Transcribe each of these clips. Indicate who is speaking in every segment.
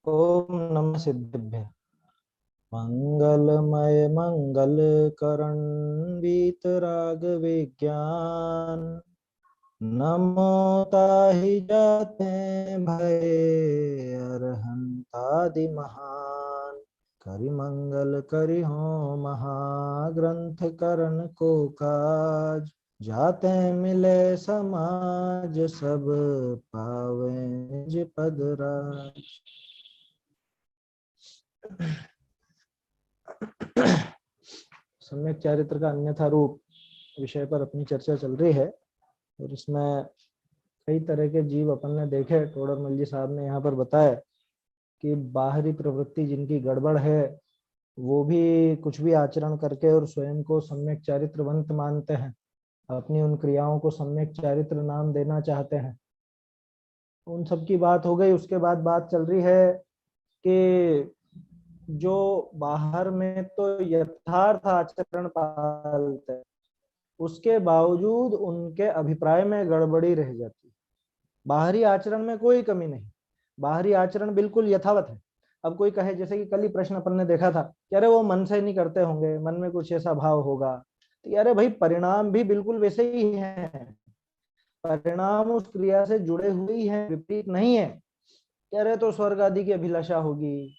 Speaker 1: ओम नमः सिद्धेभ्य। मंगलमय मंगल करण वीतराग विज्ञान। नमो ताहि जाते भय अरहंतादि महान। करि मंगल करि हो महाग्रंथ करण को काज। जाते मिले समाज सब पावे निज पद राज। सम्यक चारित्र का अन्यथा रूप विषय पर अपनी चर्चा चल रही है और इसमें कई तरह के जीव अपन ने देखे। टोडरमल जी साहब ने यहाँ पर बताया कि बाहरी प्रवृत्ति जिनकी गड़बड़ है वो भी कुछ भी आचरण करके और स्वयं को सम्यक चारित्रवंत मानते हैं, अपनी उन क्रियाओं को सम्यक चारित्र नाम देना चाहते हैं। उन सब की बात हो गई। उसके बाद बात चल रही है कि जो बाहर में तो यथार्थ आचरण पालते हैं उसके बावजूद उनके अभिप्राय में गड़बड़ी रह जाती है। बाहरी आचरण में कोई कमी नहीं, बाहरी आचरण बिल्कुल यथावत है। अब कोई कहे, जैसे कि कल ही प्रश्न अपन ने देखा था कि अरे वो मन से नहीं करते होंगे, मन में कुछ ऐसा भाव होगा, तो अरे भाई परिणाम भी बिल्कुल वैसे ही है। परिणाम उस क्रिया से जुड़े हुए ही हैं, विपरीत नहीं है। कह रहे तो स्वर्ग आदि की अभिलाषा होगी,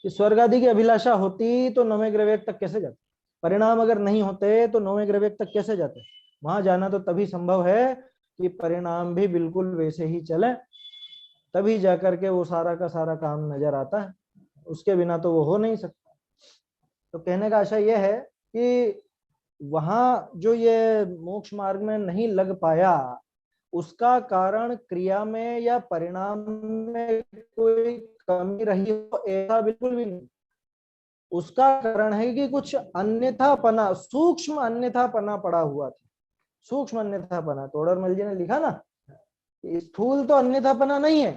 Speaker 1: कि स्वर्ग आदि की अभिलाषा होती तो 9वें ग्रहवेग तक कैसे जाते? परिणाम अगर नहीं होते तो 9वें ग्रहवेग तक कैसे जाते? वहां जाना तो तभी संभव है कि परिणाम भी बिल्कुल वैसे ही चले, तभी जाकर के वो सारा का सारा काम नजर आता है। उसके बिना तो वो हो नहीं सकता। तो कहने का आशय यह है कि वहां जो ये मोक्ष मार्ग में नहीं लग पाया उसका कारण क्रिया में या परिणाम में कोई कमी रही हो, ऐसा बिल्कुल भी नहीं। उसका कारण है कि कुछ अन्यथापना, सूक्ष्म अन्यथापना पड़ा हुआ था। सूक्ष्म अन्यथापना तोडरमल जी ने लिखा ना, स्थूल तो अन्यथापना नहीं है,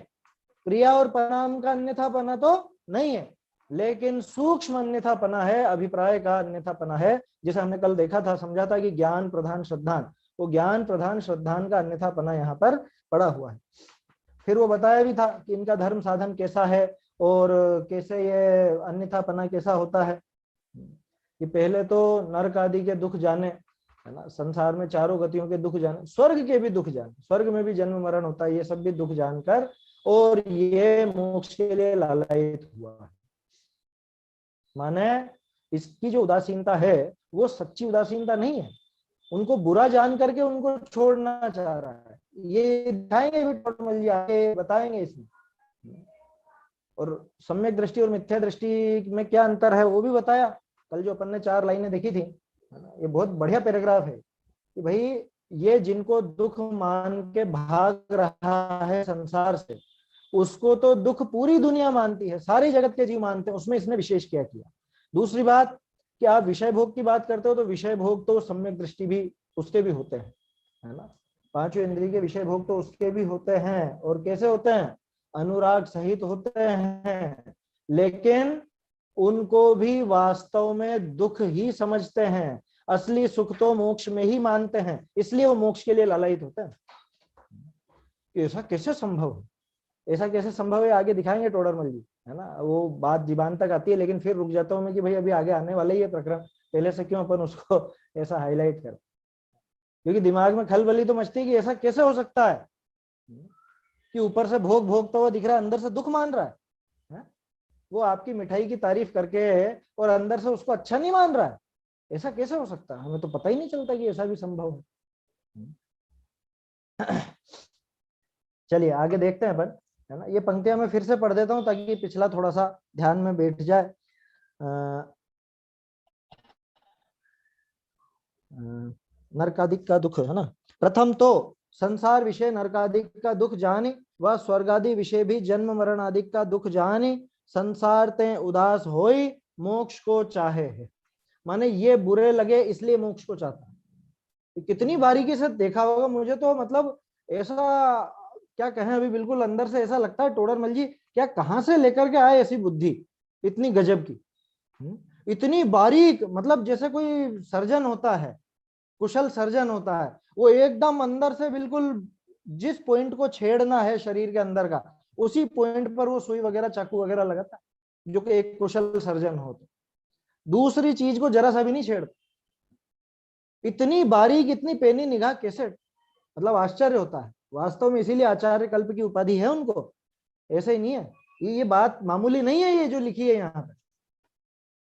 Speaker 1: क्रिया और परिणाम का अन्यथापना तो नहीं है, लेकिन सूक्ष्म अन्यथापना है, अभिप्राय का अन्यथापना है। जिसे हमने कल देखा था, समझा था कि ज्ञान प्रधान श्रद्धान, वो ज्ञान प्रधान श्रद्धान का अन्यथापना यहाँ पर पड़ा हुआ है। फिर वो बताया भी था कि इनका धर्म साधन कैसा है और कैसे ये अन्यथापना कैसा होता है। कि पहले तो नरक आदि के दुख जाने, है ना, संसार में चारों गतियों के दुख जाने, स्वर्ग के भी दुख जाने, स्वर्ग में भी जन्म मरण होता है, ये सब भी दुख जानकर और ये मोक्ष के लिए लालायित हुआ है। माने इसकी जो उदासीनता है वो सच्ची उदासीनता नहीं है, उनको बुरा जान करके उनको छोड़ना चाह रहा है। ये दिखाएंगे भी टोटमल जी आगे बताएंगे इसमें। और सम्यक दृष्टि और मिथ्या दृष्टि में क्या अंतर है वो भी बताया कल, जो अपन ने 4 लाइनें देखी थी। ये बहुत बढ़िया पैराग्राफ है कि भाई ये जिनको दुख मान के भाग रहा है संसार से, उसको तो दुख पूरी दुनिया मानती है, सारी जगत के जीव मानते हैं, उसमें इसने विशेष क्या किया। दूसरी बात कि आप विषय भोग की बात करते हो तो विषय भोग तो सम्यक दृष्टि भी उसके भी होते हैं, है ना। 5 इंद्रिय के विषय भोग तो उसके भी होते हैं, और कैसे होते हैं? अनुराग सहित होते हैं, लेकिन उनको भी वास्तव में दुख ही समझते हैं, असली सुख तो मोक्ष में ही मानते हैं, इसलिए वो मोक्ष के लिए लालायित होते हैं। ऐसा कैसे संभव है? ऐसा कैसे संभव है आगे दिखाएंगे टोडरमल जी, है ना। वो बात जीवान तक आती है, लेकिन फिर रुक जाता हूं मैं कि भाई अभी आगे आने वाला ही है प्रकरण, पहले से क्यों अपन उसको ऐसा हाईलाइट करें, क्योंकि दिमाग में खलबली तो मचती है कि ऐसा कैसे हो सकता है कि ऊपर से भोग भोगता हुआ दिख रहा है, अंदर से दुख मान रहा है? वो आपकी मिठाई की तारीफ करके और अंदर से उसको अच्छा नहीं मान रहा है, ऐसा कैसे हो सकता है? हमें तो पता ही नहीं चलता कि ऐसा भी संभव है। चलिए आगे देखते हैं अपन, है ना। ये पंक्तियां मैं फिर से पढ़ देता हूं ताकि पिछला थोड़ा सा ध्यान में बैठ जाए। नरकादिक का दुख, है ना। प्रथम तो संसार विषय नरकादिक का दुख जानी व स्वर्गादि विषय भी जन्म मरण आदि का दुख जानी, संसार ते उदास होई मोक्ष को चाहे है। माने ये बुरे लगे इसलिए मोक्ष को चाहता है। कितनी बारीकी से देखा होगा, मुझे तो मतलब ऐसा क्या कहें, अभी बिल्कुल अंदर से ऐसा लगता है टोडरमल जी क्या कहां से लेकर के आए ऐसी बुद्धि इतनी गजब की, इतनी बारीक। मतलब जैसे कोई सर्जन होता है, कुशल सर्जन होता है, वो एकदम अंदर से बिल्कुल जिस पॉइंट को छेड़ना है शरीर के अंदर का उसी पॉइंट पर वो सुई वगैरह चाकू वगैरह लगाता, जो कि एक कुशल सर्जन हो। तो दूसरी चीज को जरा सा भी नहीं छेड़ता। इतनी बारीक, इतनी पेनी निगाह कैसे, मतलब आश्चर्य होता है वास्तव में। इसीलिए आचार्य कल्प की उपाधि है उनको, ऐसे ही नहीं है। ये बात मामूली नहीं है, ये जो लिखी है यहाँ पे।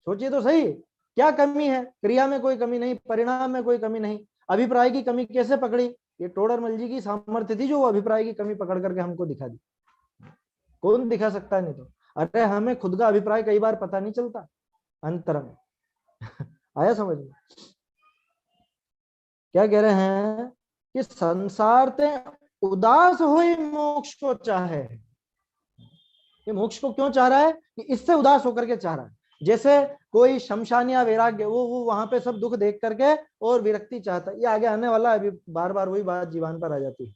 Speaker 1: सोचिए तो सही, क्या कमी है? क्रिया में कोई कमी नहीं, परिणाम में कोई कमी नहीं, अभिप्राय की कमी कैसे पकड़ी? ये टोडरमल जी की सामर्थ्य थी जो वो अभिप्राय की कमी पकड़ करके हमको दिखा दी। कौन दिखा सकता है? नहीं तो अरे हमें खुद का अभिप्राय कई बार पता नहीं चलता अंतरंग। आया समझ में? क्या कह रहे हैं कि संसार ते उदास हुई मोक्ष को चाहे। ये मोक्ष को क्यों चाह रहा है? कि इससे उदास होकर के चाह रहा है। जैसे कोई शमशान या वैराग्य, वो वहां पे सब दुख देख करके और विरक्ति चाहता है। ये आगे आने वाला है, अभी बार बार वही बात जीवान पर आ जाती है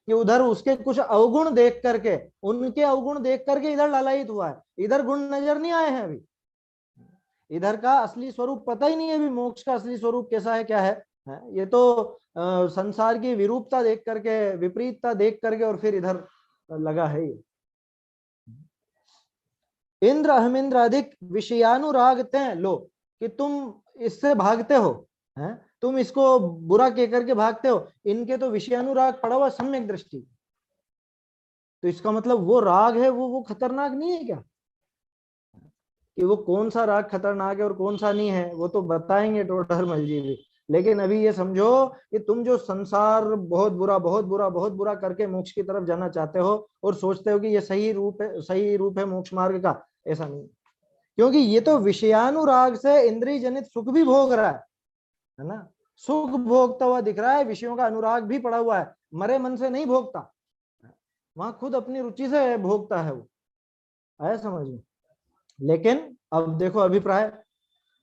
Speaker 1: कि उधर उसके कुछ अवगुण देख करके, उनके अवगुण देख करके इधर लालायित हुआ है, इधर गुण नजर नहीं आए हैं अभी, इधर का असली स्वरूप पता ही नहीं है अभी, मोक्ष का असली स्वरूप कैसा है, क्या है। ये तो संसार की विरूपता देख करके, विपरीतता देख करके और फिर इधर लगा है ये। इंद्र अहमिंद्र अधिक विषयानुरागते हैं। लो कि तुम इससे भागते हो, हैं? तुम इसको बुरा कह करके भागते हो, इनके तो विषयानुराग पड़ा हुआ सम्यक दृष्टि। तो इसका मतलब वो राग है, वो खतरनाक नहीं है क्या? कि वो कौन सा राग खतरनाक है और कौन सा नहीं है वो तो बताएंगे टोडरमल जी भी। लेकिन अभी ये समझो कि तुम जो संसार बहुत बुरा बहुत बुरा बहुत बुरा करके मोक्ष की तरफ जाना चाहते हो और सोचते हो कि ये सही रूप है मोक्ष मार्ग का, ऐसा नहीं। क्योंकि ये तो विषयानुराग से इंद्रिय जनित सुख भी भोग रहा है ना, सुख भोगता हुआ दिख रहा है, विषयों का अनुराग भी पड़ा हुआ है, मरे मन से नहीं भोगता, वहां खुद अपनी रुचि से भोगता है वो। आया समझ में? लेकिन अब देखो अभिप्राय,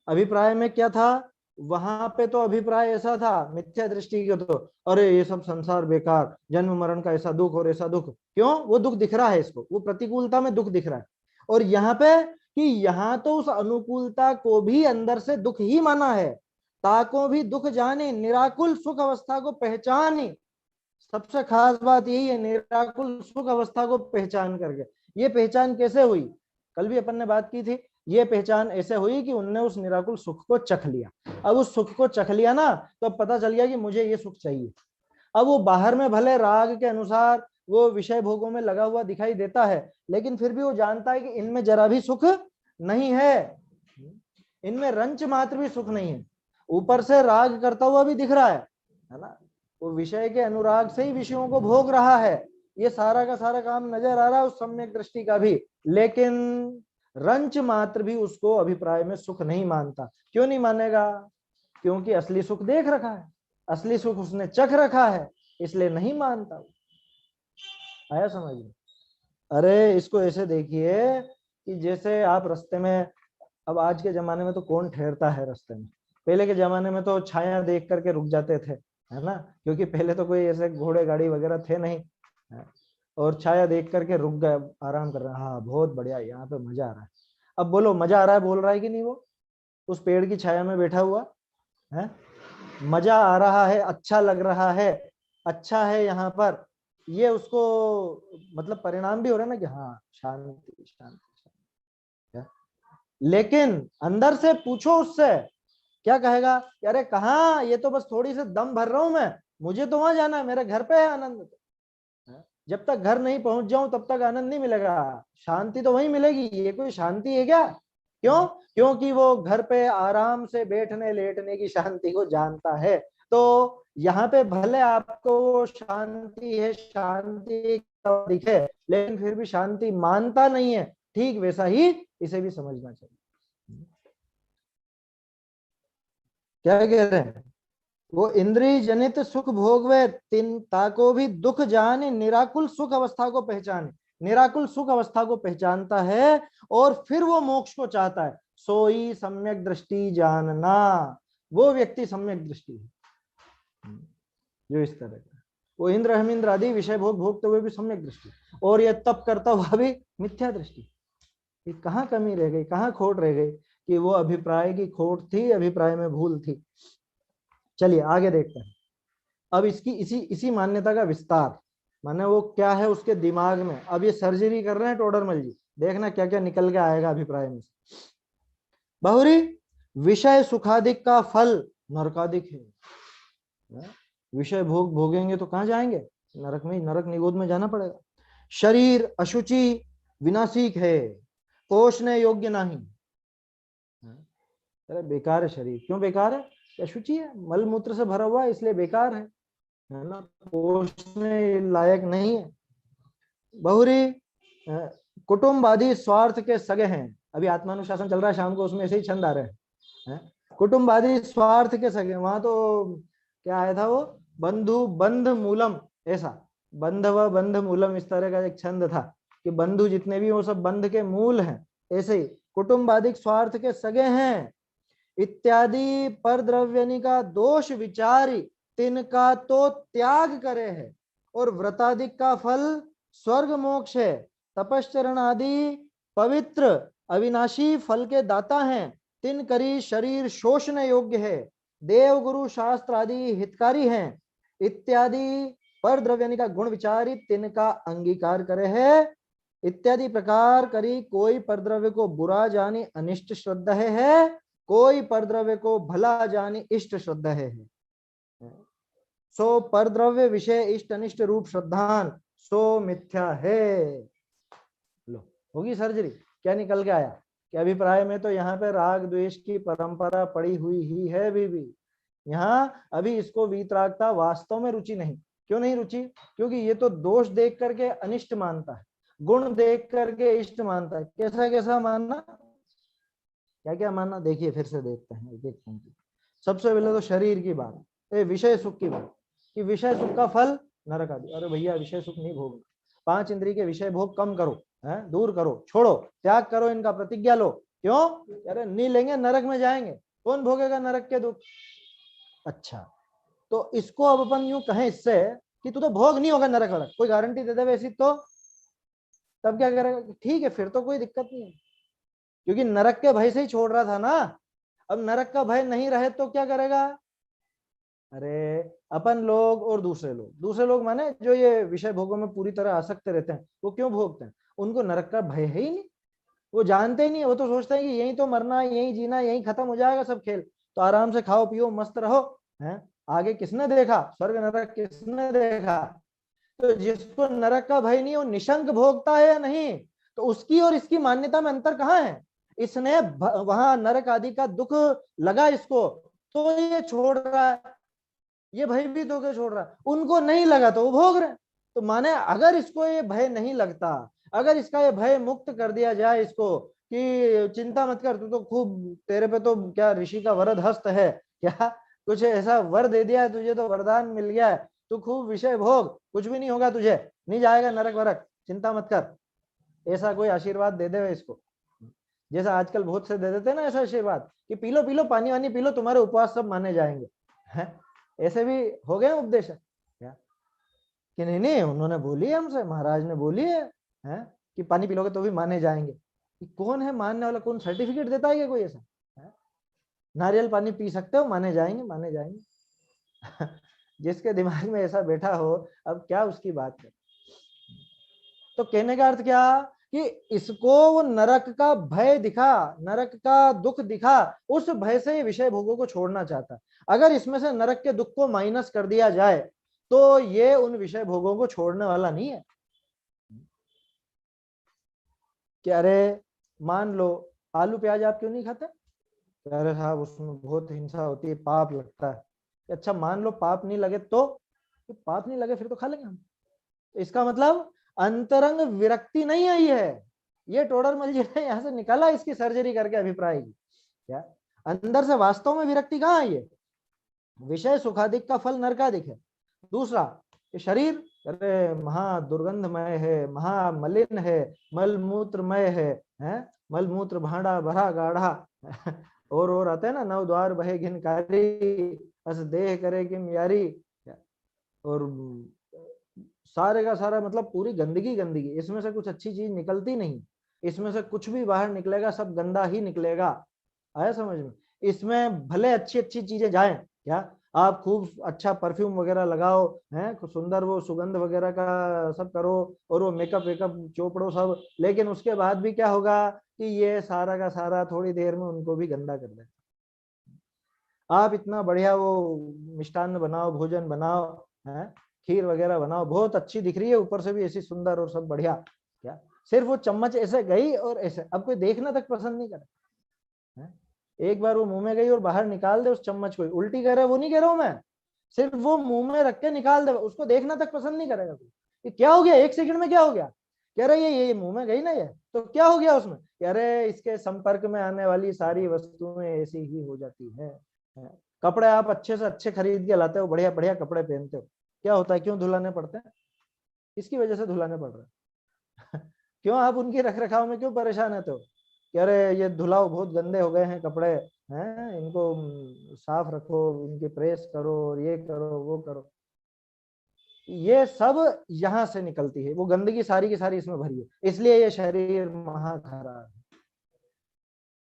Speaker 1: अभिप्राय में क्या था? वहां पे तो अभिप्राय ऐसा था मिथ्या दृष्टि के, तो अरे ये सब संसार बेकार, जन्म मरण का ऐसा दुख और ऐसा दुख। क्यों? वो दुख दिख रहा है इसको, वो प्रतिकूलता में दुख दिख रहा है। और यहाँ पे कि यहाँ तो उस अनुकूलता को भी अंदर से दुख ही माना है। ताको भी दुख जाने, निराकुल सुख अवस्था को पहचाने। सबसे खास बात यही है, निराकुल सुख अवस्था को पहचान करके। ये पहचान कैसे हुई? कल भी अपन ने बात की थी। ये पहचान ऐसे हुई कि उनने उस निराकुल सुख को चख लिया। अब उस सुख को चख लिया ना, तो अब पता चल गया कि मुझे ये सुख चाहिए। अब वो बाहर में भले राग के अनुसार वो विषय भोगों में लगा हुआ दिखाई देता है, लेकिन फिर भी वो जानता है कि इनमें जरा भी सुख नहीं है, इनमें रंच मात्र भी सुख नहीं है। ऊपर से राग करता हुआ भी दिख रहा है ना, वो विषय के अनुराग से ही विषयों को भोग रहा है। ये सारा का सारा काम नजर आ रहा है उस सम्यक दृष्टि का भी, लेकिन रंच मात्र भी उसको अभिप्राय में सुख नहीं मानता। क्यों नहीं मानेगा? क्योंकि असली सुख देख रखा है, असली सुख उसने चख रखा है, इसलिए नहीं मानता। आया समझ में? अरे इसको ऐसे देखिए कि जैसे आप रास्ते में, अब आज के जमाने में तो कौन ठहरता है रास्ते में, पहले के जमाने में तो छाया देख करके रुक जाते थे, है ना, क्योंकि पहले तो कोई ऐसे घोड़े गाड़ी वगैरह थे नहीं, है? और छाया देख करके रुक गए, आराम कर रहे हैं, हाँ बहुत बढ़िया, यहाँ पे मजा आ रहा है। अब बोलो मजा आ रहा है, बोल रहा है कि नहीं? वो उस पेड़ की छाया में बैठा हुआ है, मजा आ रहा है, अच्छा लग रहा है, अच्छा है यहाँ पर, ये उसको मतलब परिणाम भी हो रहा है ना कि हाँ शांति शांति शांति। लेकिन अंदर से पूछो उससे, क्या कहेगा? अरे कहाँ, ये तो बस थोड़ी सी दम भर रहा हूं मैं, मुझे तो वहां जाना है, मेरे घर पे है आनंद। जब तक घर नहीं पहुंच जाऊं तब तक आनंद नहीं मिलेगा, शांति तो वहीं मिलेगी। ये कोई शांति है क्या? क्यों? क्योंकि वो घर पे आराम से बैठने लेटने की शांति को जानता है। तो यहाँ पे भले आपको वो शांति है, शांति दिखे, लेकिन फिर भी शांति मानता नहीं है। ठीक वैसा ही इसे भी समझना चाहिए। क्या कह रहे हैं? वो इंद्रिय जनित सुख भोगवे, तिन ताको भी दुख जाने, निराकुल सुख अवस्था को पहचाने। निराकुल सुख अवस्था को पहचानता है और फिर वो मोक्ष को चाहता है। सोई सम्यक दृष्टि जानना, वो व्यक्ति सम्यक दृष्टि है जो इस तरह का। वो इंद्र अहमिंद्र आदि विषय भोग भोगते हुए भी सम्यक दृष्टि, और ये तप करता हुआ भी मिथ्या दृष्टि। कहाँ कमी रह गई, कहाँ खोट रह गई? कि वो अभिप्राय की खोट थी, अभिप्राय में भूल थी। चलिए आगे देखते हैं। अब इसकी इसी मान्यता का विस्तार, माने वो क्या है उसके दिमाग में। अब ये सर्जरी कर रहे हैं टोडरमल जी, देखना क्या क्या निकल के आएगा अभिप्राय में। बहुरी विषय सुखादिक का फल नरकादिक है। विषय भोग भोगेंगे तो कहाँ जाएंगे, नरक में, नरक निगोद में जाना पड़ेगा। शरीर अशुचि विनाशिक है, पोषने योग्य नहीं। अरे बेकार है शरीर, क्यों बेकार है, अशुचि है, मल मूत्र से भरा हुआ है, इसलिए बेकार है ना, पोषने लायक नहीं है। बहुरी कुटुंब आदि स्वार्थ के सगे हैं। अभी आत्मानुशासन चल रहा है शाम को, उसमें ऐसे ही छंद आ रहे हैं। कुटुंब आदि स्वार्थ के सगे, वहां तो क्या आया था वो, बंधु बंध मूलम, ऐसा बंध व बंध मूलम, इस तरह का एक छंद था कि बंधु जितने भी वो सब बंध के मूल हैं। ऐसे ही कुटुंब आदि स्वार्थ के सगे हैं इत्यादि पर द्रव्यनि का दोष विचारी तिनका तो त्याग करे है। और व्रतादिक का फल स्वर्ग मोक्ष है। तपश्चरण आदि पवित्र अविनाशी फल के दाता हैं, तिन करी शरीर शोषण योग्य है। देव गुरु शास्त्र आदि हितकारी हैं इत्यादि पर द्रव्यनि का गुण विचारी तिनका अंगीकार करे है। इत्यादि प्रकार करी कोई परद्रव्य को बुरा जानी अनिष्ट श्रद्धा है, कोई परद्रव्य को भला जानी इष्ट श्रद्धा है। सो परद्रव्य विषय इष्ट अनिष्ट रूप श्रद्धान सो मिथ्या है। लो होगी सर्जरी, क्या निकल के आया कि अभिप्राय में तो यहाँ पे राग द्वेष की परंपरा पड़ी हुई ही है भी। यहाँ अभी इसको वीतरागता वास्तव में रुचि नहीं। क्यों नहीं रुचि, क्योंकि ये तो दोष देख करके अनिष्ट मानता है, गुण देख करके इष्ट मानता है। कैसा कैसा मानना, क्या क्या मानना, देखिए फिर से देखते हैं एक एक पंक्ति। सबसे पहले तो शरीर की बात, विषय सुख की बात कि विषय सुख का फल नरक आदि। अरे भैया विषय सुख नहीं भोगना, 5 इंद्रिय के विषय भोग कम करो, है दूर करो, छोड़ो, त्याग करो, इनका प्रतिज्ञा लो। क्यों, अरे नहीं लेंगे नरक में जाएंगे, कौन भोगेगा नरक के दुख। अच्छा तो इसको अब अपन यूं कहें इससे कि तू तो भोग नहीं होगा नरक वाला, कोई गारंटी दे दे वैसी, तो तब क्या करेगा, ठीक है फिर तो कोई दिक्कत नहीं है, क्योंकि नरक के भय से ही छोड़ रहा था ना। अब नरक का भय नहीं रहे तो क्या करेगा, अरे अपन लोग और दूसरे लोग माने जो ये विषय भोगों में पूरी तरह आसक्त रहते हैं, वो क्यों भोगते हैं, उनको नरक का भय है ही नहीं, वो जानते ही नहीं, वो तो सोचते हैं कि यही तो मरना, यही जीना, यही खत्म हो जाएगा सब खेल, तो आराम से खाओ पियो मस्त रहो, हैं आगे किसने देखा स्वर्ग नरक, किसने देखा। तो जिसको नरक का भय नहीं, वो निशंक भोगता है या नहीं, तो उसकी और इसकी मान्यता में अंतर कहाँ है। इसने वहां नरक आदि का दुख लगा इसको तो ये छोड़ रहा है, ये भयभीत होकर छोड़ रहा है, उनको नहीं लगा तो वो भोग रहे। तो माने अगर इसको ये भय नहीं लगता, अगर इसका ये भय मुक्त कर दिया जाए इसको कि चिंता मत कर, तू तो खूब, तेरे पे तो क्या ऋषि का वरद हस्त है, क्या कुछ ऐसा वर दे दिया है तुझे, तो वरदान मिल गया है, तू खूब विषय भोग, कुछ भी नहीं होगा तुझे, नहीं जाएगा नरक वरक, चिंता मत कर, ऐसा कोई आशीर्वाद दे दे इसको। जैसा आजकल बहुत से दे देते हैं ना ऐसा आशीर्वाद कि पी लो पानी वानी पी लो, तुम्हारे उपवास सब माने जाएंगे, है ऐसे भी हो गए उपदेश क्या कि नहीं नहीं उन्होंने बोली है हमसे, महाराज ने बोली है कि पानी पी लोगे तो भी माने जाएंगे। कि कौन है मानने वाला, कौन सर्टिफिकेट देता है क्या कोई ऐसा, नारियल पानी पी सकते हो माने जाएंगे, माने जाएंगे। जिसके दिमाग में ऐसा बैठा हो, अब क्या उसकी बात है। तो कहने का अर्थ क्या कि इसको वो नरक का भय दिखा, नरक का दुख दिखा, उस भय से विषय भोगों को छोड़ना चाहता। अगर इसमें से नरक के दुख को माइनस कर दिया जाए तो ये उन विषय भोगों को छोड़ने वाला नहीं है। कि अरे मान लो आलू प्याज आप क्यों नहीं खाते, अरे साहब उसमें बहुत हिंसा होती है, पाप लगता है। अच्छा मान लो पाप नहीं लगे तो पाप नहीं लगे फिर तो खा लेंगे हम। इसका मतलब अंतरंग विरक्ति नहीं आई है, ये टोडरमल जी ने यहाँ से निकाला इसकी सर्जरी करके अभिप्राय की। क्या अंदर से वास्तव में विरक्ति कहाँ आई है, विषय सुखादिक का फल नरकादिक है। दूसरा शरीर अरे महा दुर्गंधमय है, महामलिन है, मलमूत्रमय है, मलमूत्र भांडा भरा गाढ़ा। और आते हैं ना, नव द्वार बहे घिनकारी, अस देह करे किम यारी, और सारे का सारा मतलब पूरी गंदगी गंदगी, इसमें से कुछ अच्छी चीज निकलती नहीं, इसमें से कुछ भी बाहर निकलेगा सब गंदा ही निकलेगा। आया समझ में, इसमें भले अच्छी अच्छी चीजें जाएं क्या, आप खूब अच्छा परफ्यूम वगैरह लगाओ, हैं सुंदर वो सुगंध वगैरह का सब करो, और वो मेकअप वेकअप चोपड़ो सब, लेकिन उसके बाद भी क्या होगा कि ये सारा का सारा थोड़ी देर में उनको भी गंदा कर देगा। आप इतना बढ़िया वो मिष्टान्न बनाओ, भोजन बनाओ, हैं खीर वगैरह बनाओ, बहुत अच्छी दिख रही है, ऊपर से भी ऐसी सुंदर और सब बढ़िया, क्या सिर्फ वो चम्मच ऐसे गई और ऐसे, अब कोई देखना तक पसंद नहीं करे, हैं? एक बार वो मुंह में गई और बाहर निकाल दे उस चम्मच को, उल्टी कह रहा है वो नहीं कह रहा हूं मैं, सिर्फ वो मुंह में रख के निकाल दे, उसको देखना तक पसंद नहीं करेगा कोई। ये क्या हो गया, एक सेकंड में क्या हो गया, कह रहे ये मुंह में गई ना, ये तो क्या हो गया उसमें, कह रहे इसके संपर्क में आने वाली सारी वस्तुएं ऐसी ही हो जाती है। कपड़े आप अच्छे से अच्छे खरीद के लाते हो, बढ़िया बढ़िया कपड़े पहनते हो, क्या होता है, क्यों धुलाने पड़ते हैं, इसकी वजह से धुलाने पड़ रहे हैं। क्यों आप उनकी रख रखाव में क्यों परेशान है, तो कह रहे ये धुलाओ, बहुत गंदे हो गए हैं कपड़े, हैं इनको साफ रखो, इनकी प्रेस करो, और ये करो वो करो, ये सब यहां से निकलती है, वो गंदगी सारी की सारी इसमें भरी है, इसलिए ये शरीर महा खराब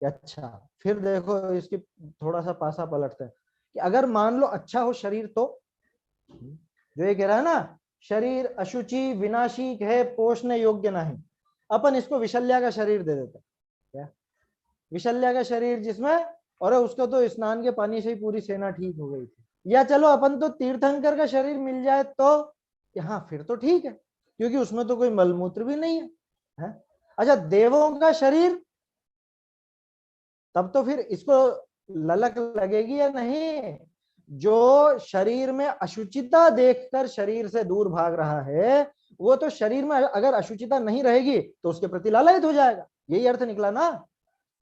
Speaker 1: है। अच्छा, फिर देखो इसकी थोड़ा सा पासा पलटते हैं कि अगर मान लो अच्छा हो शरीर, तो जो ये कह रहा है ना, शरीर अशुचि विनाशिक है, पोषण योग्य नहीं, अपन इसको विशल्या का शरीर दे देते, क्या विशल्या का शरीर जिसमें, और उसको तो स्नान के पानी से ही पूरी सेना ठीक हो गई थी, या चलो अपन तो तीर्थंकर का शरीर मिल जाए तो हाँ फिर तो ठीक है, क्योंकि उसमें तो कोई मलमूत्र भी नहीं है? अच्छा, देवों का शरीर, तब तो फिर इसको ललक लगेगी या नहीं, जो शरीर में अशुचिता देखकर शरीर से दूर भाग रहा है, वो तो शरीर में अगर अशुचिता नहीं रहेगी तो उसके प्रति लालयित हो जाएगा, यही अर्थ निकला ना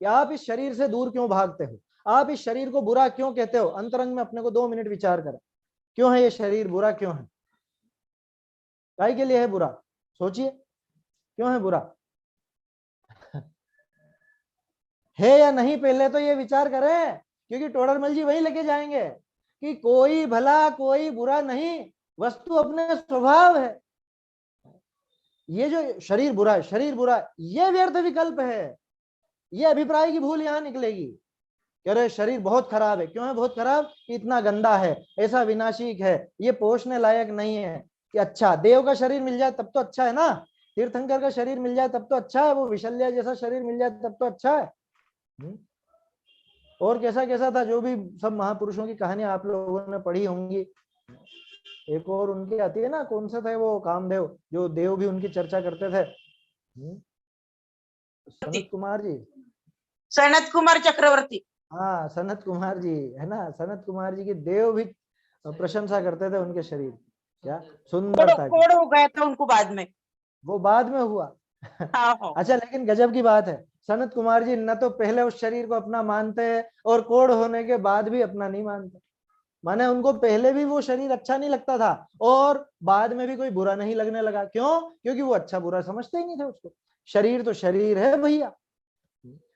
Speaker 1: कि आप इस शरीर से दूर क्यों भागते हो, आप इस शरीर को बुरा क्यों कहते हो, अंतरंग में अपने को 2 मिनट विचार करें, क्यों है ये शरीर बुरा, क्यों है, काय के लिए है बुरा, सोचिए क्यों है बुरा, है या नहीं, पहले तो ये विचार करें, क्योंकि टोडरमल जी वही लेके जाएंगे कि कोई भला कोई बुरा नहीं, वस्तु अपने स्वभाव है, ये जो शरीर बुरा है, शरीर बुरा है, ये व्यर्थ विकल्प है, ये अभिप्राय की भूल यहां निकलेगी, कह रहे शरीर बहुत खराब है, क्यों है बहुत खराब, इतना गंदा है, ऐसा विनाशिक है, ये पोषने लायक नहीं है, कि अच्छा देव का शरीर मिल जाए तब तो अच्छा है ना, तीर्थंकर का शरीर मिल जाए तब तो अच्छा है, वो विशल्या जैसा शरीर मिल जाए तब तो अच्छा है। और कैसा कैसा था, जो भी सब महापुरुषों की कहानियां आप लोगों ने पढ़ी होंगी, एक और उनकी आती है ना, कौन सा था वो, कामदेव, जो देव भी उनकी चर्चा करते थे, सनत कुमार जी,
Speaker 2: सनत कुमार चक्रवर्ती,
Speaker 1: हाँ सनत कुमार जी है ना, सनत कुमार जी की देव भी प्रशंसा करते थे उनके शरीर, क्या सुंदरता की,
Speaker 2: कोड़ हो गया था उनको बाद में,
Speaker 1: वो बाद में हुआ। अच्छा, लेकिन गजब की बात है, सनत कुमार जी न तो पहले उस शरीर को अपना मानते हैं, और कोढ़ होने के बाद भी अपना नहीं मानते, माने उनको पहले भी वो शरीर अच्छा नहीं लगता था, और बाद में भी कोई बुरा नहीं लगने लगा, क्यों, क्योंकि वो अच्छा बुरा समझते ही नहीं थे उसको, शरीर तो शरीर है भैया,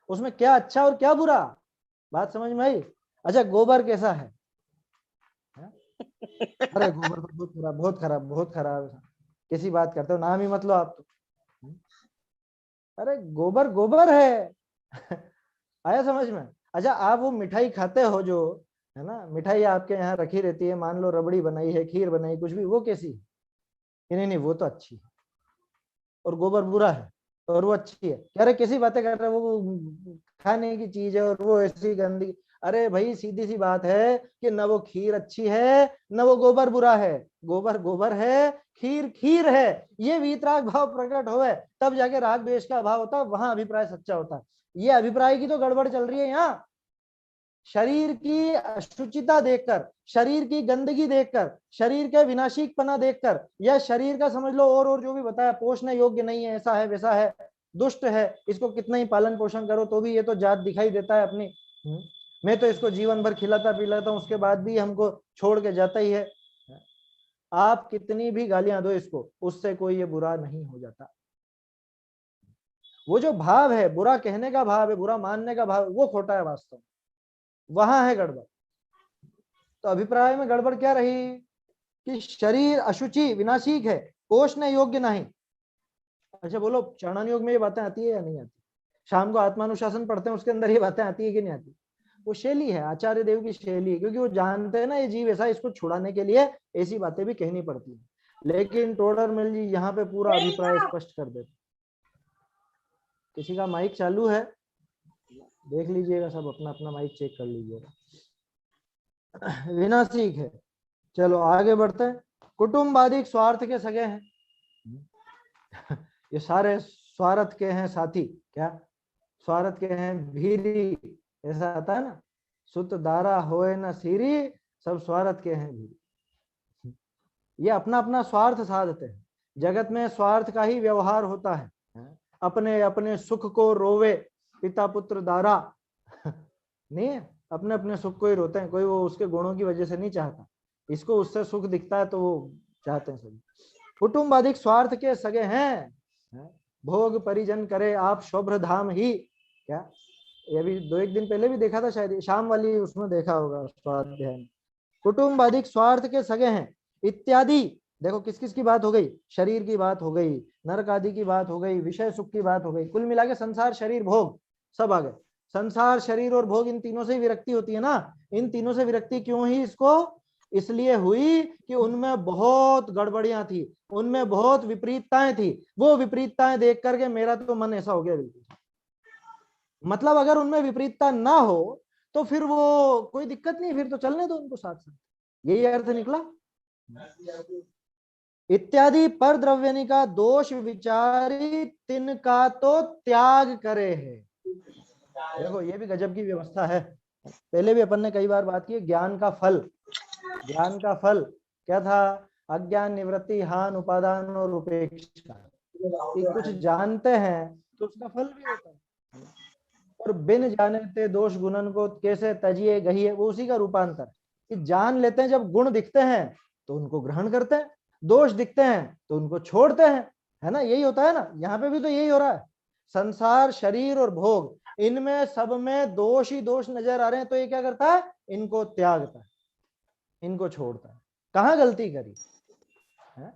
Speaker 1: उसमें क्या अच्छा और क्या बुरा, बात समझ में आई। अच्छा, गोबर कैसा है? अरे गोबर तो बहुत खराब, बहुत खराब, बहुत खराब, कैसी बात करते हो, नाम ही मत लो आप तो, अरे गोबर गोबर है। आया समझ में? अच्छा, आप वो मिठाई खाते हो जो, है ना, मिठाई आपके यहाँ रखी रहती है, मान लो रबड़ी बनाई है, खीर बनाई, कुछ भी, वो कैसी है? नहीं नहीं, वो तो अच्छी है, और गोबर बुरा है, और वो अच्छी है, कह रहे कैसी बातें कर रहे हो, वो खाने की चीज है और वो ऐसी गंदी, अरे भाई सीधी सी बात है कि न वो खीर अच्छी है, न वो गोबर बुरा है, गोबर गोबर है, खीर खीर है, ये वीतराग भाव प्रकट होवे तब जाके राग द्वेष का भाव होता है, वहां अभिप्राय सच्चा होता है, ये अभिप्राय की तो गड़बड़ चल रही है यहाँ, शरीर की अशुचिता देखकर, शरीर की गंदगी देखकर, शरीर के विनाशिकपना देखकर, या शरीर का समझ लो और जो भी बताया, पोषण योग्य नहीं है, ऐसा है वैसा है, दुष्ट है, इसको कितना ही पालन पोषण करो तो भी ये तो जात दिखाई देता है अपनी, मैं तो इसको जीवन भर खिलाता पिलाता हूं, उसके बाद भी हमको छोड़ के जाता ही है, आप कितनी भी गालियां दो इसको, उससे कोई ये बुरा नहीं हो जाता, वो जो भाव है, बुरा कहने का भाव है, बुरा मानने का भाव, वो खोटा है वास्तव में, वहां है गड़बड़। तो अभिप्राय में गड़बड़ क्या रही कि शरीर अशुचि विनाशिक है, पोषण योग्य नहीं। अच्छा बोलो, चरणन योग में ये बातें आती है या नहीं आती? शाम को आत्मानुशासन पढ़ते हैं, उसके अंदर ये बातें आती है कि नहीं आती? वो शैली है, आचार्य देव की शैली है, क्योंकि वो जानते हैं ना ये जीव ऐसा, इसको छुड़ाने के लिए ऐसी बातें भी कहनी पड़ती है। लेकिन टोडरमल जी यहाँ पे पूरा अभिप्राय स्पष्ट कर देते। किसी का माइक चालू है, देख लीजिएगा, सब अपना अपना माइक चेक कर लीजिएगा। विनाशिक है। चलो आगे बढ़ते हैं। कुटुंबादिक स्वार्थ के सगे हैं। ये सारे स्वार्थ के हैं साथी। क्या स्वार्थ के हैं भीरी, ऐसा आता है ना, सुत दारा होए न सीरी, सब स्वार्थ के हैं भीरी। ये अपना अपना स्वार्थ साधते हैं। जगत में स्वार्थ का ही व्यवहार होता है। अपने अपने सुख को रोवे पिता पुत्र दारा। नहीं है, अपने अपने सुख को ही रोते हैं, कोई वो उसके गुणों की वजह से नहीं चाहता, इसको उससे सुख दिखता है तो वो चाहते हैं सभी। कुटुंब अधिक स्वार्थ के सगे हैं, भोग परिजन करे आप शोभ्र धाम ही। क्या ये अभी 2-1 दिन पहले भी देखा था शायद, शाम वाली उसमें देखा होगा स्वाध्याय में। कुटुंब अधिक स्वार्थ के सगे हैं इत्यादि। देखो किस किस की बात हो गई, शरीर की बात हो गई, नरक आदि की बात हो गई, विषय सुख की बात हो गई, कुल मिला के संसार शरीर भोग सब आ गए। संसार शरीर और भोग, इन तीनों से विरक्ति होती है ना। इन तीनों से विरक्ति क्यों हुई इसको, इसलिए हुई कि उनमें बहुत गड़बड़ियां थी, उनमें बहुत विपरीतताएं थी। वो विपरीतताएं देख करके मेरा तो मन ऐसा हो गया बिल्कुल। मतलब अगर उनमें विपरीतता ना हो तो फिर वो कोई दिक्कत नहीं, फिर तो चलने दो उनको साथ साथ, यही अर्थ निकला। इत्यादि पर द्रव्यनि का दोष विचारी तिनका तो त्याग करे है। देखो ये भी गजब की व्यवस्था है। पहले भी अपन ने कई बार बात की, ज्ञान का फल, ज्ञान का फल क्या था, अज्ञान निवृत्ति हान उपादान और उपेक्षा। कुछ जानते हैं तो उसका फल भी होता है, और बिन जाने ते दोष गुणन को कैसे तजिए गहिए, वो उसी का रूपांतर। कि जान लेते हैं, जब गुण दिखते हैं तो उनको ग्रहण करते हैं, दोष दिखते हैं तो उनको छोड़ते हैं, है ना, यही होता है ना। यहाँ पे भी तो यही हो रहा है। संसार शरीर और भोग, इनमें सब में दोष ही दोष नजर आ रहे हैं, तो ये क्या करता है, इनको त्यागता है, इनको छोड़ता है। कहाँ गलती करी है?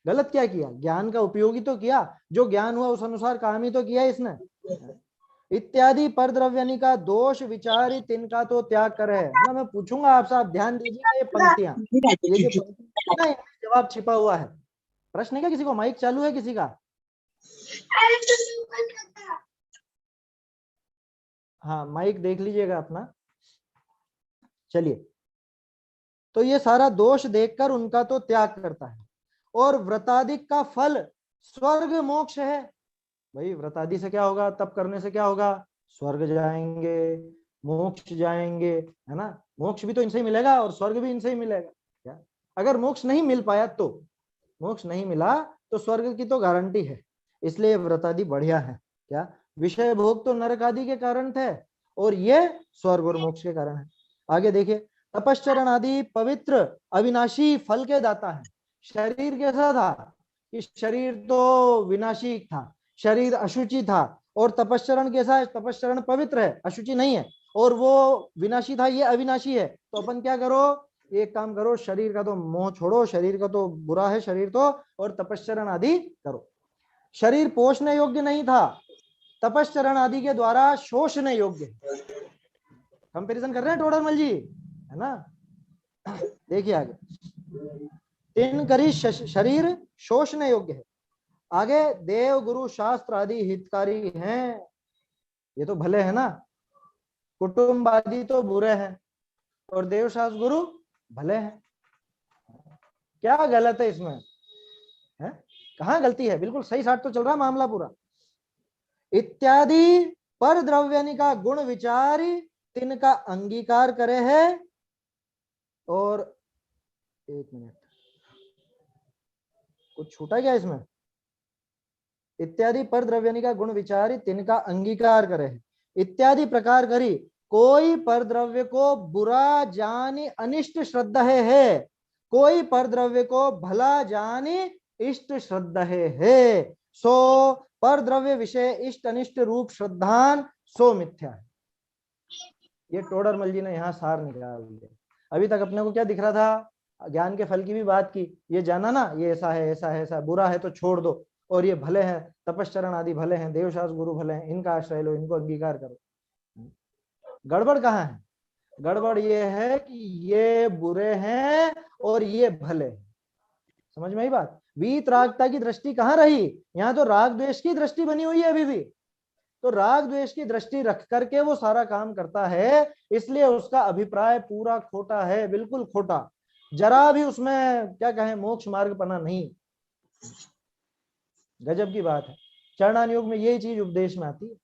Speaker 1: गलत क्या किया, ज्ञान का उपयोग ही तो किया, जो ज्ञान हुआ उस अनुसार काम ही तो किया इसने। इत्यादि पर द्रव्यनि का दोष विचारी तिनका तो त्याग करे ना। मैं पूछूंगा आपसे, आप ध्यान दीजिएगा, ये पंक्तियां, ये जो पंक्तियां ना, जवाब छिपा हुआ है। प्रश्न है क्या किसी को, माइक चालू है किसी का? हाँ माइक देख लीजिएगा अपना। चलिए, तो ये सारा दोष देखकर उनका तो त्याग करता है। और व्रतादिक का फल स्वर्ग मोक्ष है। भाई व्रतादि से क्या होगा, तप करने से क्या होगा, स्वर्ग जाएंगे, मोक्ष जाएंगे, है ना। मोक्ष भी तो इनसे ही मिलेगा और स्वर्ग भी इनसे ही मिलेगा। क्या अगर मोक्ष नहीं मिल पाया, तो मोक्ष नहीं मिला तो स्वर्ग की तो गारंटी है, इसलिए व्रतादि बढ़िया है। क्या विषय भोग तो नरक आदि के कारण थे, और ये स्वर्ग और मोक्ष के कारण है। आगे देखिए, तपश्चरण आदि पवित्र अविनाशी फल के दाता है। शरीर कैसा था कि शरीर तो विनाशी था, शरीर अशुचि था, और तपश्चरण कैसा है, तपश्चरण पवित्र है, अशुचि नहीं है, और वो विनाशी था, ये अविनाशी है। तो अपन क्या करो, एक काम करो, शरीर का तो मोह छोड़ो, शरीर का तो बुरा है शरीर तो, और तपश्चरण आदि करो। शरीर पोषण योग्य नहीं था, तपश्चरण आदि के द्वारा शोषण योग्य। कंपैरिजन कर रहे हैं टोडरमल जी, है ना। देखिए आगे, तीन करी शरीर शोषण योग्य है। आगे, देव गुरु शास्त्र आदि हितकारी हैं, ये तो भले है ना। कुटुंब आदि तो बुरे हैं और देव शास्त्र गुरु भले हैं। क्या गलत है इसमें, है? कहाँ गलती है, बिल्कुल सही साथ तो चल रहा मामला पूरा। इत्यादि पर द्रव्यनि का गुण विचारी तिनका अंगीकार करे है। और एक मिनट, कुछ छूटा क्या इसमें, इत्यादि पर द्रव्यनि का गुण विचारी तिनका अंगीकार करे। इत्यादि प्रकार करी, कोई पर द्रव्य को बुरा जानी अनिष्ट श्रद्धा है, कोई पर द्रव्य को भला जानी इष्ट श्रद्धा है, सो पर द्रव्य विषय इष्ट अनिष्ट रूप श्रद्धान सो मिथ्या है। ये टोडरमल जी ने यहाँ सार निकाल दिया। अभी तक अपने को क्या दिख रहा था, ज्ञान के फल की भी बात की, ये जाना ना, ये ऐसा है ऐसा है ऐसा, बुरा है तो छोड़ दो, और ये भले हैं, तपश्चरण आदि भले हैं, देवशास्त्र गुरु भले हैं, इनका आश्रय लो, इनको अंगीकार करो। गड़बड़ कहाँ है, गड़बड़ ये है कि ये बुरे हैं और ये भले हैं। समझ में आई बात? वीतरागता की दृष्टि कहाँ रही? यहाँ तो राग द्वेष की दृष्टि बनी हुई है अभी भी। तो राग द्वेष की दृष्टि रख करके वो सारा काम करता है, इसलिए उसका अभिप्राय पूरा खोटा है, बिल्कुल खोटा। जरा भी उसमें क्या कहें मोक्ष मार्ग पना नहीं। गजब की बात है। चरणान योग में यही चीज उपदेश में आती है।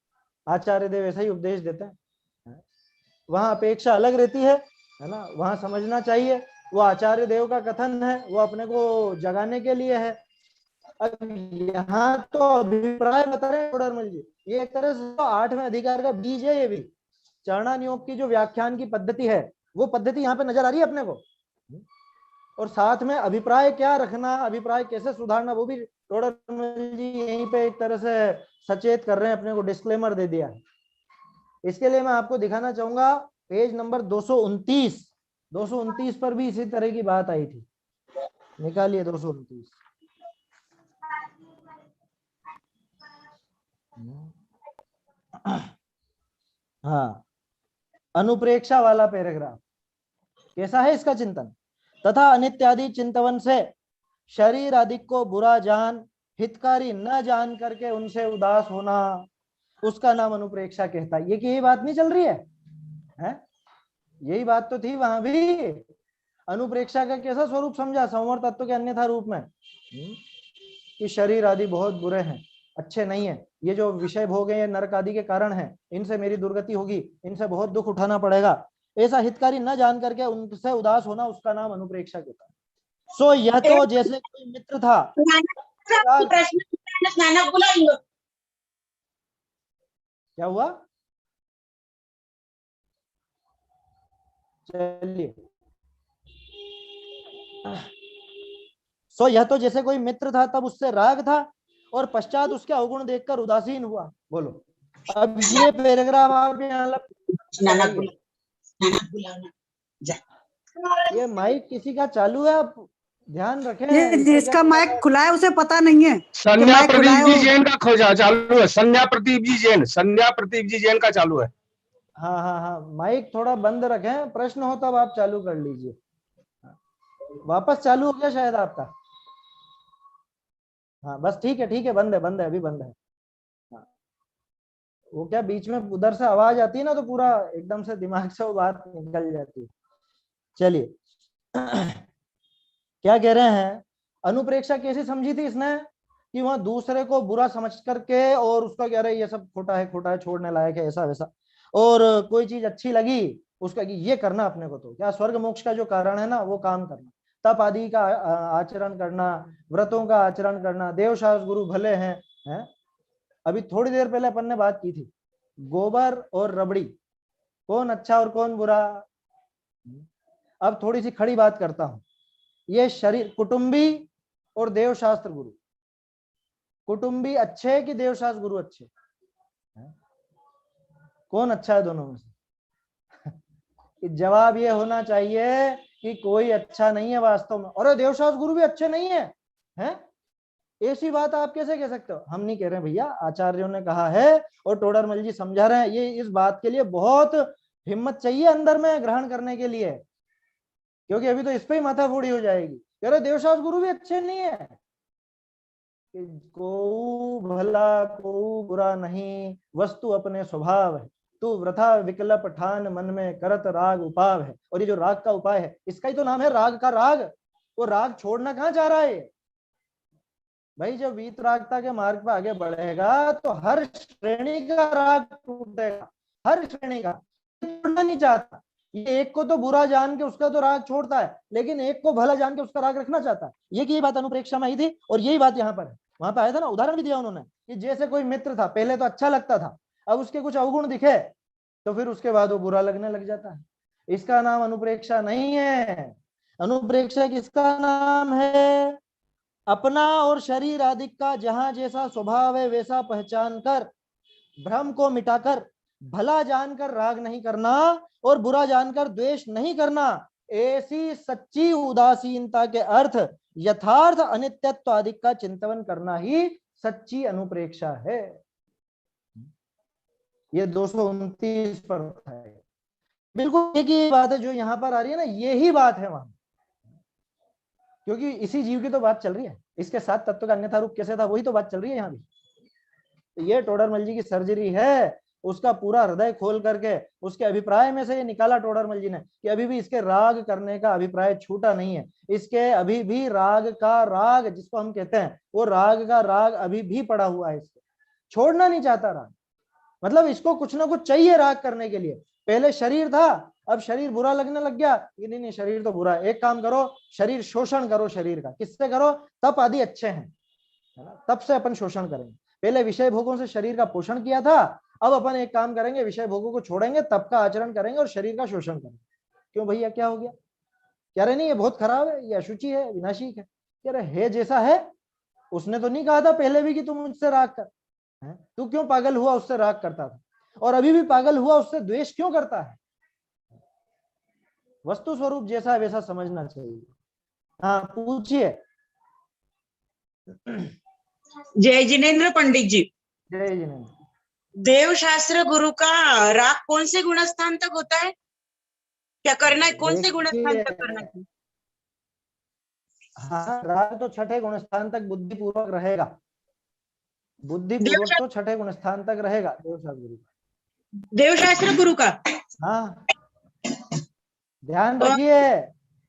Speaker 1: आचार्य देव ऐसा ही उपदेश देते हैं। वहां अपेक्षा अलग रहती है ना, वहां समझना चाहिए। वो आचार्य देव का कथन है, वो अपने को जगाने के लिए है। अब यहाँ तो अभिप्राय बता रहे हैं टोडरमल जी, ये एक तरह से 8वें अधिकार का बीज है ये भी। चरणान योग की जो व्याख्यान की पद्धति है, वो पद्धति यहाँ पे नजर आ रही है अपने को। और साथ में अभिप्राय क्या रखना, अभिप्राय कैसे सुधारना, वो भी टोडरमल जी यहीं पे एक तरह से सचेत कर रहे हैं, अपने को डिस्क्लेमर दे दिया है। इसके लिए मैं आपको दिखाना चाहूंगा पेज नंबर 229। 229 पर भी इसी तरह की बात आई थी। निकालिए 229। हाँ, अनुप्रेक्षा वाला पैराग्राफ कैसा है इसका चिंतन? तथा अनित्यादि चिंतवन से शरीर आदि को बुरा जान हितकारी न जान करके उनसे उदास होना, उसका नाम अनुप्रेक्षा कहता है। ये कि यही बात नहीं चल रही है? यही बात तो थी वहां भी। अनुप्रेक्षा का कैसा स्वरूप समझा? संवर तत्व के अन्यथा रूप में कि शरीर आदि बहुत बुरे हैं, अच्छे नहीं है, ये जो विषय भोग है ये नरक आदि के कारण है, इनसे मेरी दुर्गति होगी, इनसे बहुत दुख उठाना पड़ेगा, ऐसा हितकारी न जान करके उनसे उदास होना, उसका नाम अनुप्रेक्षा कहता है। सो यह तो जैसे कोई मित्र था। क्या हुआ? चलिए, सो यह तो जैसे कोई मित्र था, तब उससे राग था और पश्चात उसके अवगुण देखकर उदासीन हुआ। बोलो, अब ये पैराग्राफ आप यहाँ ये माइक किसी का चालू है, आप ध्यान रखें।
Speaker 3: जिसका माइक खुला है उसे पता नहीं है।
Speaker 4: संध्या प्रदीप जी जैन का खोजा चालू है। संध्या प्रदीप जी जैन का चालू है।
Speaker 1: हाँ हाँ हाँ, माइक थोड़ा बंद रखें, प्रश्न हो तब आप चालू कर लीजिए। वापस चालू हो गया शायद आपका? हाँ बस ठीक है, बंद है, अभी बंद है। हाँ, वो क्या बीच में उधर से आवाज आती है ना, तो पूरा एकदम से दिमाग से वो बात निकल जाती है। चलिए क्या कह रहे हैं? अनुप्रेक्षा कैसे समझी थी इसने? कि वहां दूसरे को बुरा समझ करके और उसका कह रहे ये सब खोटा है, छोड़ने लायक है, ऐसा वैसा। और कोई चीज अच्छी लगी उसका कि ये करना अपने को, तो क्या स्वर्ग मोक्ष का जो कारण है ना वो काम करना, तप आदि का आचरण करना, व्रतों का आचरण करना, देवशास्त्र गुरु भले हैं। अभी थोड़ी देर पहले अपन ने बात की थी गोबर और रबड़ी, कौन अच्छा और कौन बुरा। अब थोड़ी सी खड़ी बात करता हूं। ये शरीर कुटुंबी और देवशास्त्र गुरु, कुटुंबी अच्छे कि देवशास्त्र गुरु अच्छे? कौन अच्छा है दोनों में से? जवाब ये होना चाहिए कि कोई अच्छा नहीं है वास्तव में। और देवशास्त्र गुरु भी अच्छे नहीं है, हैं? ऐसी बात आप कैसे कह सकते हो? हम नहीं कह रहे भैया, आचार्यों ने कहा है और टोडरमल जी समझा रहे हैं। ये इस बात के लिए बहुत हिम्मत चाहिए अंदर में ग्रहण करने के लिए, क्योंकि अभी तो इस पे ही माथाफोड़ी हो जाएगी। कह रहे देवशास्त्र गुरु भी अच्छे नहीं है, को भला को बुरा नहीं, वस्तु अपने स्वभाव है, तू वृथा विकल्प ठान मन में करत राग उपाव है। और ये जो राग का उपाय है, इसका ही तो नाम है राग का राग। वो राग छोड़ना कहाँ चाह रहा है भाई? जब वीतरागता के मार्ग पर आगे बढ़ेगा तो हर श्रेणी का राग टूटेगा, हर श्रेणी का। छोड़ना नहीं चाहता। ये एक को तो बुरा जान के उसका तो राग छोड़ता है, लेकिन एक को भला जान के उसका राग रखना चाहता है। ये बात अनुप्रेक्षा में आई थी और यही बात यहाँ पर है। वहां पर आया था ना, उदाहरण भी दिया उन्होंने कि जैसे कोई मित्र था, पहले तो अच्छा लगता था, अब उसके कुछ अवगुण दिखे तो फिर उसके बाद वो बुरा लगने लग जाता है। इसका नाम अनुप्रेक्षा नहीं है। अनुप्रेक्षा किसका नाम है? अपना और शरीर आदि का जहां जैसा स्वभाव है वैसा पहचान कर, भ्रम को मिटाकर, भला जानकर राग नहीं करना और बुरा जानकर द्वेष नहीं करना। ऐसी सच्ची उदासीनता के अर्थ यथार्थ अनित्यत्व आदि का चिंतन करना ही सच्ची अनुप्रेक्षा है। ये 229 पर है। बिल्कुल एक ही बात है जो यहाँ पर आ रही है ना, यही बात है वहां, क्योंकि इसी जीव की तो बात चल रही है, इसके साथ तत्व का अन्यथा रूप कैसे था वही तो बात चल रही है यहाँ भी। तो ये टोडरमल जी की सर्जरी है, उसका पूरा हृदय खोल करके उसके अभिप्राय में से ये निकाला टोडरमल जी ने कि अभी भी इसके राग करने का अभिप्राय छूटा नहीं है, इसके अभी भी राग का राग जिसको हम कहते हैं वो राग का राग अभी भी पड़ा हुआ है, इसको छोड़ना नहीं चाहता राग। मतलब इसको कुछ ना कुछ चाहिए राग करने के लिए। पहले शरीर था, अब शरीर बुरा लगने लग गया, ये नहीं शरीर तो बुरा है, एक काम करो शरीर शोषण करो शरीर का। किससे करो? तप आदि अच्छे हैं, है ना, तप से अपन शोषण करेंगे। पहले विषय भोगों से शरीर का पोषण किया था, अब अपन एक काम करेंगे, विषय भोगों को छोड़ेंगे, तप का आचरण करेंगे और शरीर का शोषण करेंगे। क्यों भैया क्या हो गया? कह रहे नहीं ये बहुत खराब है, ये अशुचि है, विनाशी है। कह रहे है जैसा है, उसने तो नहीं कहा था पहले भी कि तुम मुझसे राग कर, तू क्यों पागल हुआ उससे राग करता था, और अभी भी पागल हुआ उससे द्वेष क्यों करता है? वस्तु स्वरूप जैसा है वैसा समझना चाहिए। हाँ पूछिए।
Speaker 2: जय जिनेन्द्र पंडित जी,
Speaker 1: जय जिनेन्द्र।
Speaker 2: देव शास्त्र गुरु का राग कौन से गुणस्थान तक होता है? क्या करना है? कौन से गुणस्थान तक करना है?
Speaker 1: हाँ राग तो छठे गुणस्थान तक बुद्धिपूर्वक रहेगा, बुद्धिपूर्वक तो छठे गुणस्थान तक रहेगा देवशास्त्र गुरु का।
Speaker 2: देवशास्त्र गुरु का
Speaker 1: हाँ ध्यान रखिए,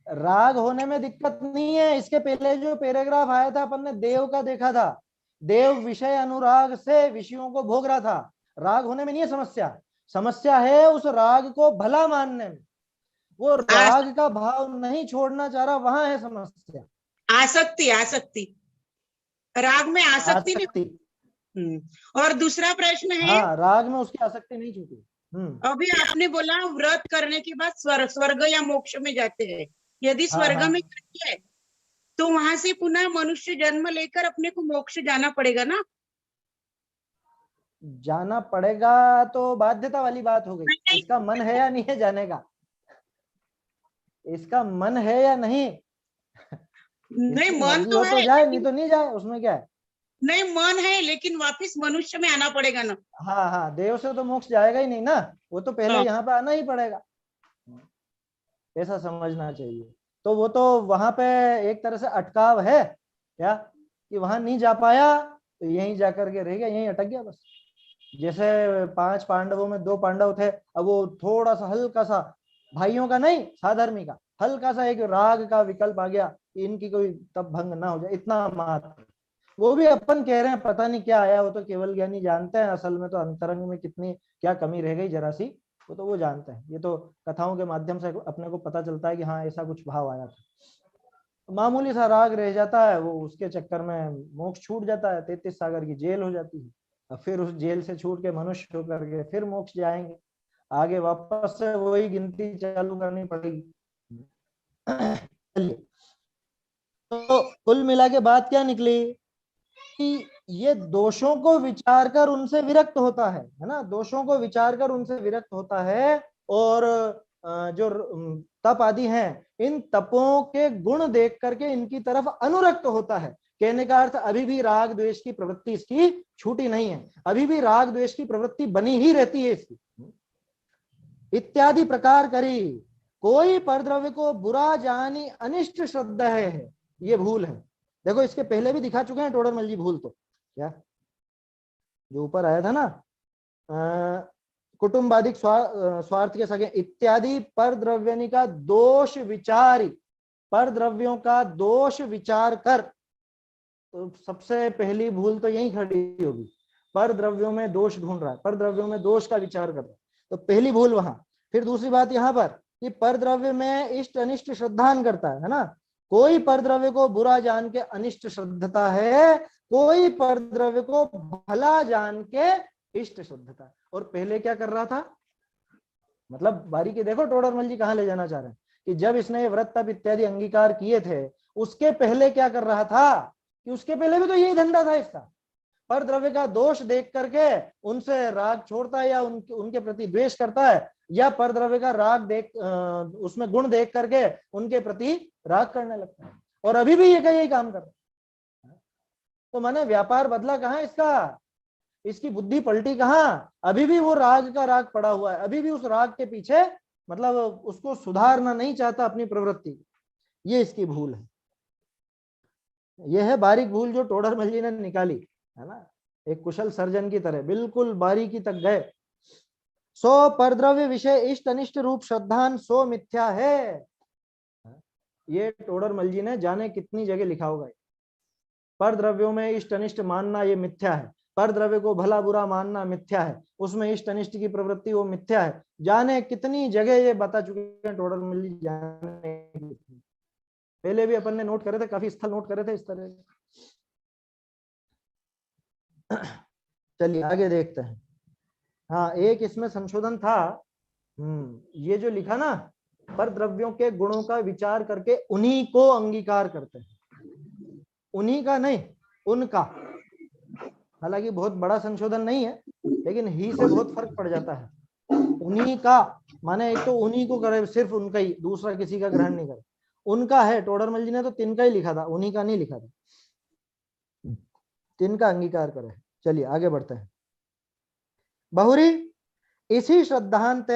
Speaker 1: राग होने में दिक्कत नहीं है। इसके पहले जो पैराग्राफ आया था अपन ने देव का देखा था, देव विषय अनुराग से विषयों को भोग रहा था, राग होने में नहीं है समस्या, समस्या है उस राग को भला मानने में, वो राग का भाव नहीं छोड़ना चाह रहा, वहां है समस्या।
Speaker 2: आसक्ति, आसक्ति, राग में आसक्ति नहीं। और दूसरा प्रश्न है,
Speaker 1: हाँ राग में उसकी आसक्ति नहीं छूटी।
Speaker 2: अभी आपने बोला व्रत करने के बाद स्वर्ग या मोक्ष में जाते हैं, यदि स्वर्ग में जाते हैं तो वहां से पुनः मनुष्य जन्म लेकर अपने को मोक्ष जाना पड़ेगा ना?
Speaker 1: जाना पड़ेगा तो बाध्यता वाली बात हो गई। इसका मन है या नहीं है जाने का? इसका मन है या नहीं?
Speaker 2: नहीं मन तो है,
Speaker 1: तो जाए, नहीं तो नहीं जाए, उसमें क्या है?
Speaker 2: नहीं मन है लेकिन वापिस मनुष्य में आना पड़ेगा ना।
Speaker 1: हाँ हाँ देव से तो मोक्ष जाएगा ही नहीं ना, वो तो पहले यहाँ पे आना ही पड़ेगा, ऐसा समझना चाहिए। तो वो तो वहां पे एक तरह से अटकाव है क्या, कि वहां नहीं जा पाया तो यहीं जाकर के रह गया, यहीं अटक गया बस। जैसे 5 पांडवों में 2 पांडव थे, अब वो थोड़ा सा हल्का सा, भाइयों का नहीं साधर्मी का, हल्का सा एक राग का विकल्प आ गया, इनकी कोई तब भंग ना हो जाए, इतना मात्र। वो भी अपन कह रहे हैं पता नहीं क्या आया, वो तो केवल ज्ञानी जानते हैं, असल में तो अंतरंग में कितनी क्या कमी रह गई जरा सी, वो तो वो जानते हैं। ये तो कथाओं के माध्यम से अपने को पता चलता है कि हाँ ऐसा कुछ भाव आया था। मामूली सा राग रह जाता है, वो उसके चक्कर में मोक्ष छूट जाता है, 33 सागर की जेल हो जाती है, और फिर उस जेल से छूट के मनुष्य होकर के फिर मोक्ष जाएंगे, आगे वापस से वही गिनती चालू करनी पड़ेगी। तो कुल मिला के बात क्या निकली कि ये दोषों को विचार कर उनसे विरक्त होता है ना, दोषों को विचार कर उनसे विरक्त होता है, और जो तप आदि हैं इन तपों के गुण देख करके इनकी तरफ अनुरक्त होता है। कहने का अर्थ अभी भी राग द्वेष की प्रवृत्ति इसकी छूटी नहीं है, अभी भी राग द्वेष की प्रवृत्ति बनी ही रहती है इसकी। इत्यादि प्रकार करी कोई परद्रव्य को बुरा जानी अनिष्ट श्रद्धा है, ये भूल है। देखो इसके पहले भी दिखा चुके हैं टोडरमल जी भूल, तो क्या जो ऊपर आया था ना, कुटुंबादिक स्वार्थ के सगे इत्यादि परद्रव्यनि का दोष विचारी, परद्रव्यों का दोष विचार कर, तो सबसे पहली भूल तो यही खड़ी होगी, परद्रव्यों में दोष ढूंढ रहा है, परद्रव्यों में दोष का विचार कर रहा है, तो पहली भूल वहां। फिर दूसरी बात यहाँ पर कि परद्रव्य में इष्ट अनिष्ट श्रद्धान करता है ना, कोई परद्रव्य को बुरा जान के अनिष्ट श्रद्धता है, कोई परद्रव्य को भला जान के इष्ट श्रद्धता है। और पहले क्या कर रहा था, मतलब बारीकी देखो टोडरमल जी कहाँ ले जाना चाह रहे हैं, कि जब इसने ये व्रत तप इत्यादि अंगीकार किए थे उसके पहले क्या कर रहा था, कि उसके पहले भी तो यही धंधा था इसका, परद्रव्य का दोष देख करके उनसे राग छोड़ता है या उनके प्रति द्वेष करता है, या परद्रव्य का राग देख उसमें गुण देख करके उनके प्रति राग करने लगता है। और अभी भी ये यही काम कर रहा है। तो माने व्यापार बदला कहाँ इसका, इसकी बुद्धि पलटी कहाँ, अभी भी वो राग का राग पड़ा हुआ है, अभी भी उस राग के पीछे मतलब उसको सुधारना नहीं चाहता अपनी प्रवृत्ति, ये इसकी भूल है। यह है बारीक भूल जो टोडरमल जी ने निकाली, है ना, एक कुशल सर्जन की तरह बिल्कुल बारीकी तक गए। सो परद्रव्य विषय इष्ट अनिष्ट रूप श्रद्धान सो मिथ्या है। ये टोडरमल जी ने जाने कितनी जगह लिखा होगा। पर द्रव्यों में इष्ट अनिष्ट मानना ये मिथ्या है, पर द्रव्य को भला बुरा मानना मिथ्या है, उसमें इष्ट अनिष्ट की प्रवृत्ति वो मिथ्या है। जाने कितनी जगह ये बता चुके हैं टोडरमल जी, जाने पहले भी अपन ने नोट करे थे, काफी स्थल नोट करे थे इस तरह। चलिए आगे देखते हैं। हाँ, एक इसमें संशोधन था। ये जो लिखा ना, पर द्रव्यों के गुणों का विचार करके उन्हीं को अंगीकार करते हैं, उन्हीं का नहीं, उनका। हालांकि बहुत बड़ा संशोधन नहीं है, लेकिन ही से बहुत फर्क पड़ जाता है। उन्हीं का माने एक तो उन्हीं को करे, सिर्फ उनका ही, दूसरा किसी का ग्रहण नहीं करे। उनका है, टोडरमल जी ने तो तिनका ही लिखा था, उन्हीं का नहीं लिखा था, तिनका अंगीकार करे। चलिए आगे बढ़ते हैं। बहुरी इसी श्रद्धांत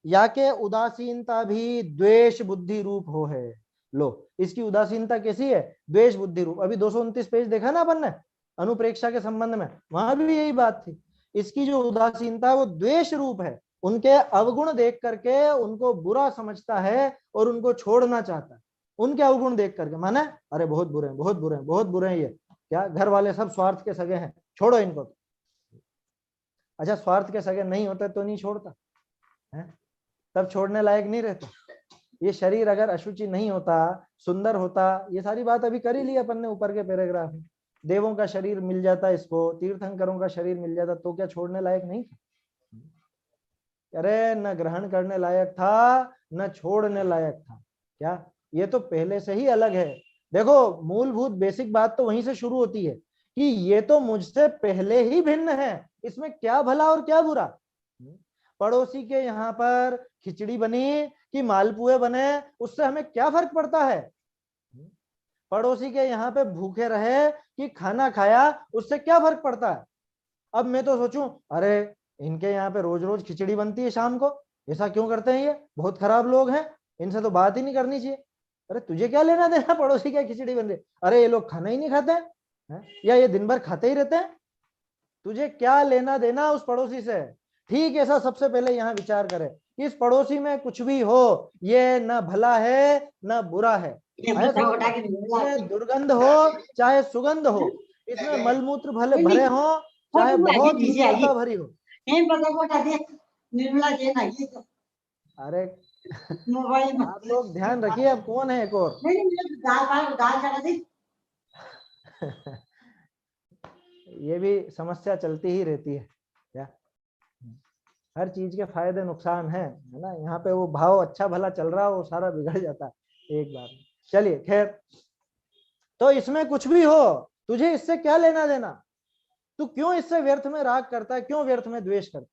Speaker 1: या के उदासीनता भी द्वेष बुद्धि रूप हो है। लो, इसकी उदासीनता कैसी है? द्वेष बुद्धि रूप। अभी 229 पेज देखा ना अपन ने अनुप्रेक्षा के संबंध में, वहां भी यही बात थी। इसकी जो उदासीनता है वो द्वेष रूप है, उनके अवगुण देख करके उनको बुरा समझता है और उनको छोड़ना चाहता है। उनके अवगुण देख करके, माने अरे बहुत बुरे हैं, बहुत बुरे हैं, बहुत बुरे हैं, ये क्या घर वाले सब स्वार्थ के सगे हैं, छोड़ो इनको। अच्छा, स्वार्थ के सगे नहीं होते तो नहीं छोड़ता है, तब छोड़ने लायक नहीं रहता। ये शरीर अगर अशुचि नहीं होता, सुंदर होता, ये सारी बात अभी कर ही ली अपन ने ऊपर के पैराग्राफ में। देवों का शरीर मिल जाता इसको, तीर्थंकरों का शरीर मिल जाता, तो क्या छोड़ने लायक नहीं था? अरे न ग्रहण करने लायक था, न छोड़ने लायक था। क्या ये तो पहले से ही अलग है। देखो, मूलभूत बेसिक बात तो वहीं से शुरू होती है कि ये तो मुझसे पहले ही भिन्न है, इसमें क्या भला और क्या बुरा। पड़ोसी के यहाँ पर खिचड़ी बनी कि मालपुए बने, उससे हमें क्या फर्क पड़ता है? पड़ोसी के यहाँ पे भूखे रहे कि खाना खाया, उससे क्या फर्क पड़ता है? अब मैं तो सोचूं, अरे इनके यहाँ पे रोज रोज खिचड़ी बनती है शाम को, ऐसा क्यों करते हैं, ये बहुत खराब लोग हैं, इनसे तो बात ही नहीं करनी चाहिए। अरे तुझे क्या लेना देना पड़ोसी क्या खिचड़ी बन रही? अरे ये लोग खाना ही नहीं खाते हैं, या ये दिन भर खाते ही रहते हैं, तुझे क्या लेना देना उस पड़ोसी से? ठीक ऐसा सबसे पहले यहाँ विचार करें, इस पड़ोसी में कुछ भी हो, ये न भला है न बुरा है, इसमें दुर्गंध हो चाहे सुगंध हो, इसमें मलमूत्र भले भरे हो चाहे बहुत सुंदरता भरी हो। अरे आप लोग ध्यान रखिए, अब कौन है एक और? ये भी समस्या चलती ही रहती है क्या? हर चीज के फायदे नुकसान है ना। यहाँ पे वो भाव अच्छा भला चल रहा हो, वो सारा बिगड़ जाता है एक बार। चलिए खैर, तो इसमें कुछ भी हो, तुझे इससे क्या लेना देना? तू क्यों इससे व्यर्थ में राग करता है, क्यों व्यर्थ में द्वेष करता है?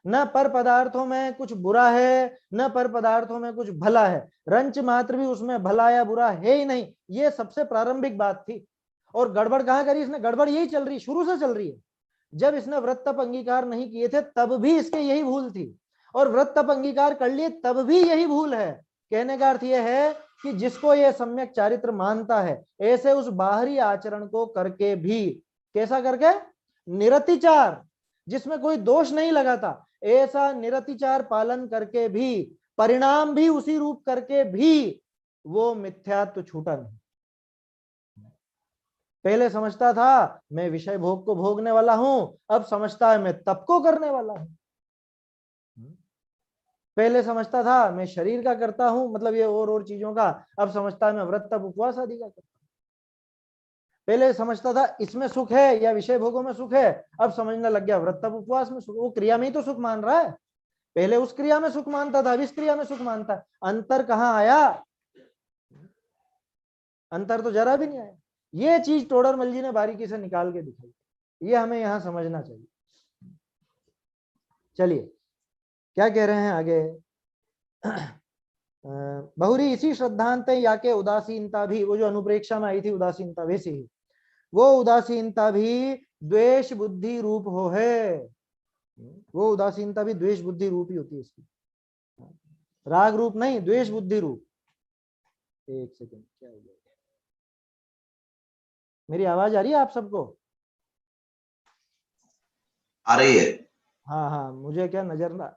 Speaker 1: न पर पदार्थों में कुछ बुरा है, न पर पदार्थों में कुछ भला है, रंच मात्र भी उसमें भला या बुरा है ही नहीं। ये सबसे प्रारंभिक बात थी। और गड़बड़ कहाँ करी इसने? गड़बड़ यही चल रही, शुरू से चल रही है। जब इसने व्रत तप अंगीकार नहीं किए थे तब भी इसके यही भूल थी, और व्रत तप अंगीकार कर लिए तब भी यही भूल है। कहने का अर्थ यह है कि जिसको यह सम्यक चारित्र मानता है, ऐसे उस बाहरी आचरण को करके भी, कैसा करके? निरतिचार, जिसमें कोई दोष नहीं लगाता, ऐसा निरतिचार पालन करके भी, परिणाम भी उसी रूप करके भी वो मिथ्यात्व छूटा नहीं। पहले समझता था मैं विषय भोग को भोगने वाला हूं, अब समझता है मैं तप को करने वाला हूं। पहले समझता था मैं शरीर का करता हूं, मतलब ये और चीजों का, अब समझता है मैं व्रत तप उपवास आदि का करता हूं। पहले समझता था इसमें सुख है या विषय भोगों में सुख है, अब समझने लग गया व्रत तप उपवास में सुख। वो क्रिया में ही तो सुख मान रहा है, पहले उस क्रिया में सुख मानता था, अब इस क्रिया में सुख मानता है। अंतर कहाँ आया? अंतर तो जरा भी नहीं आया। ये चीज टोडरमल जी ने बारीकी से निकाल के दिखाई, ये हमें यहां समझना चाहिए। चलिए क्या कह रहे हैं आगे। बहुरी इसी श्रद्धांत या के उदासीनता भी, वो जो अनुप्रेक्षा में आई थी उदासीनता, वैसे ही वो उदासीनता भी द्वेष बुद्धि रूप हो है। वो उदासीनता भी द्वेष बुद्धि रूप ही होती है इसकी। राग रूप नहीं, द्वेष बुद्धि रूप। एक सेकंड, क्या हो गया? मेरी आवाज आ रही है आप सबको?
Speaker 5: आ रही है।
Speaker 1: हाँ हाँ, मुझे क्या नजर ना,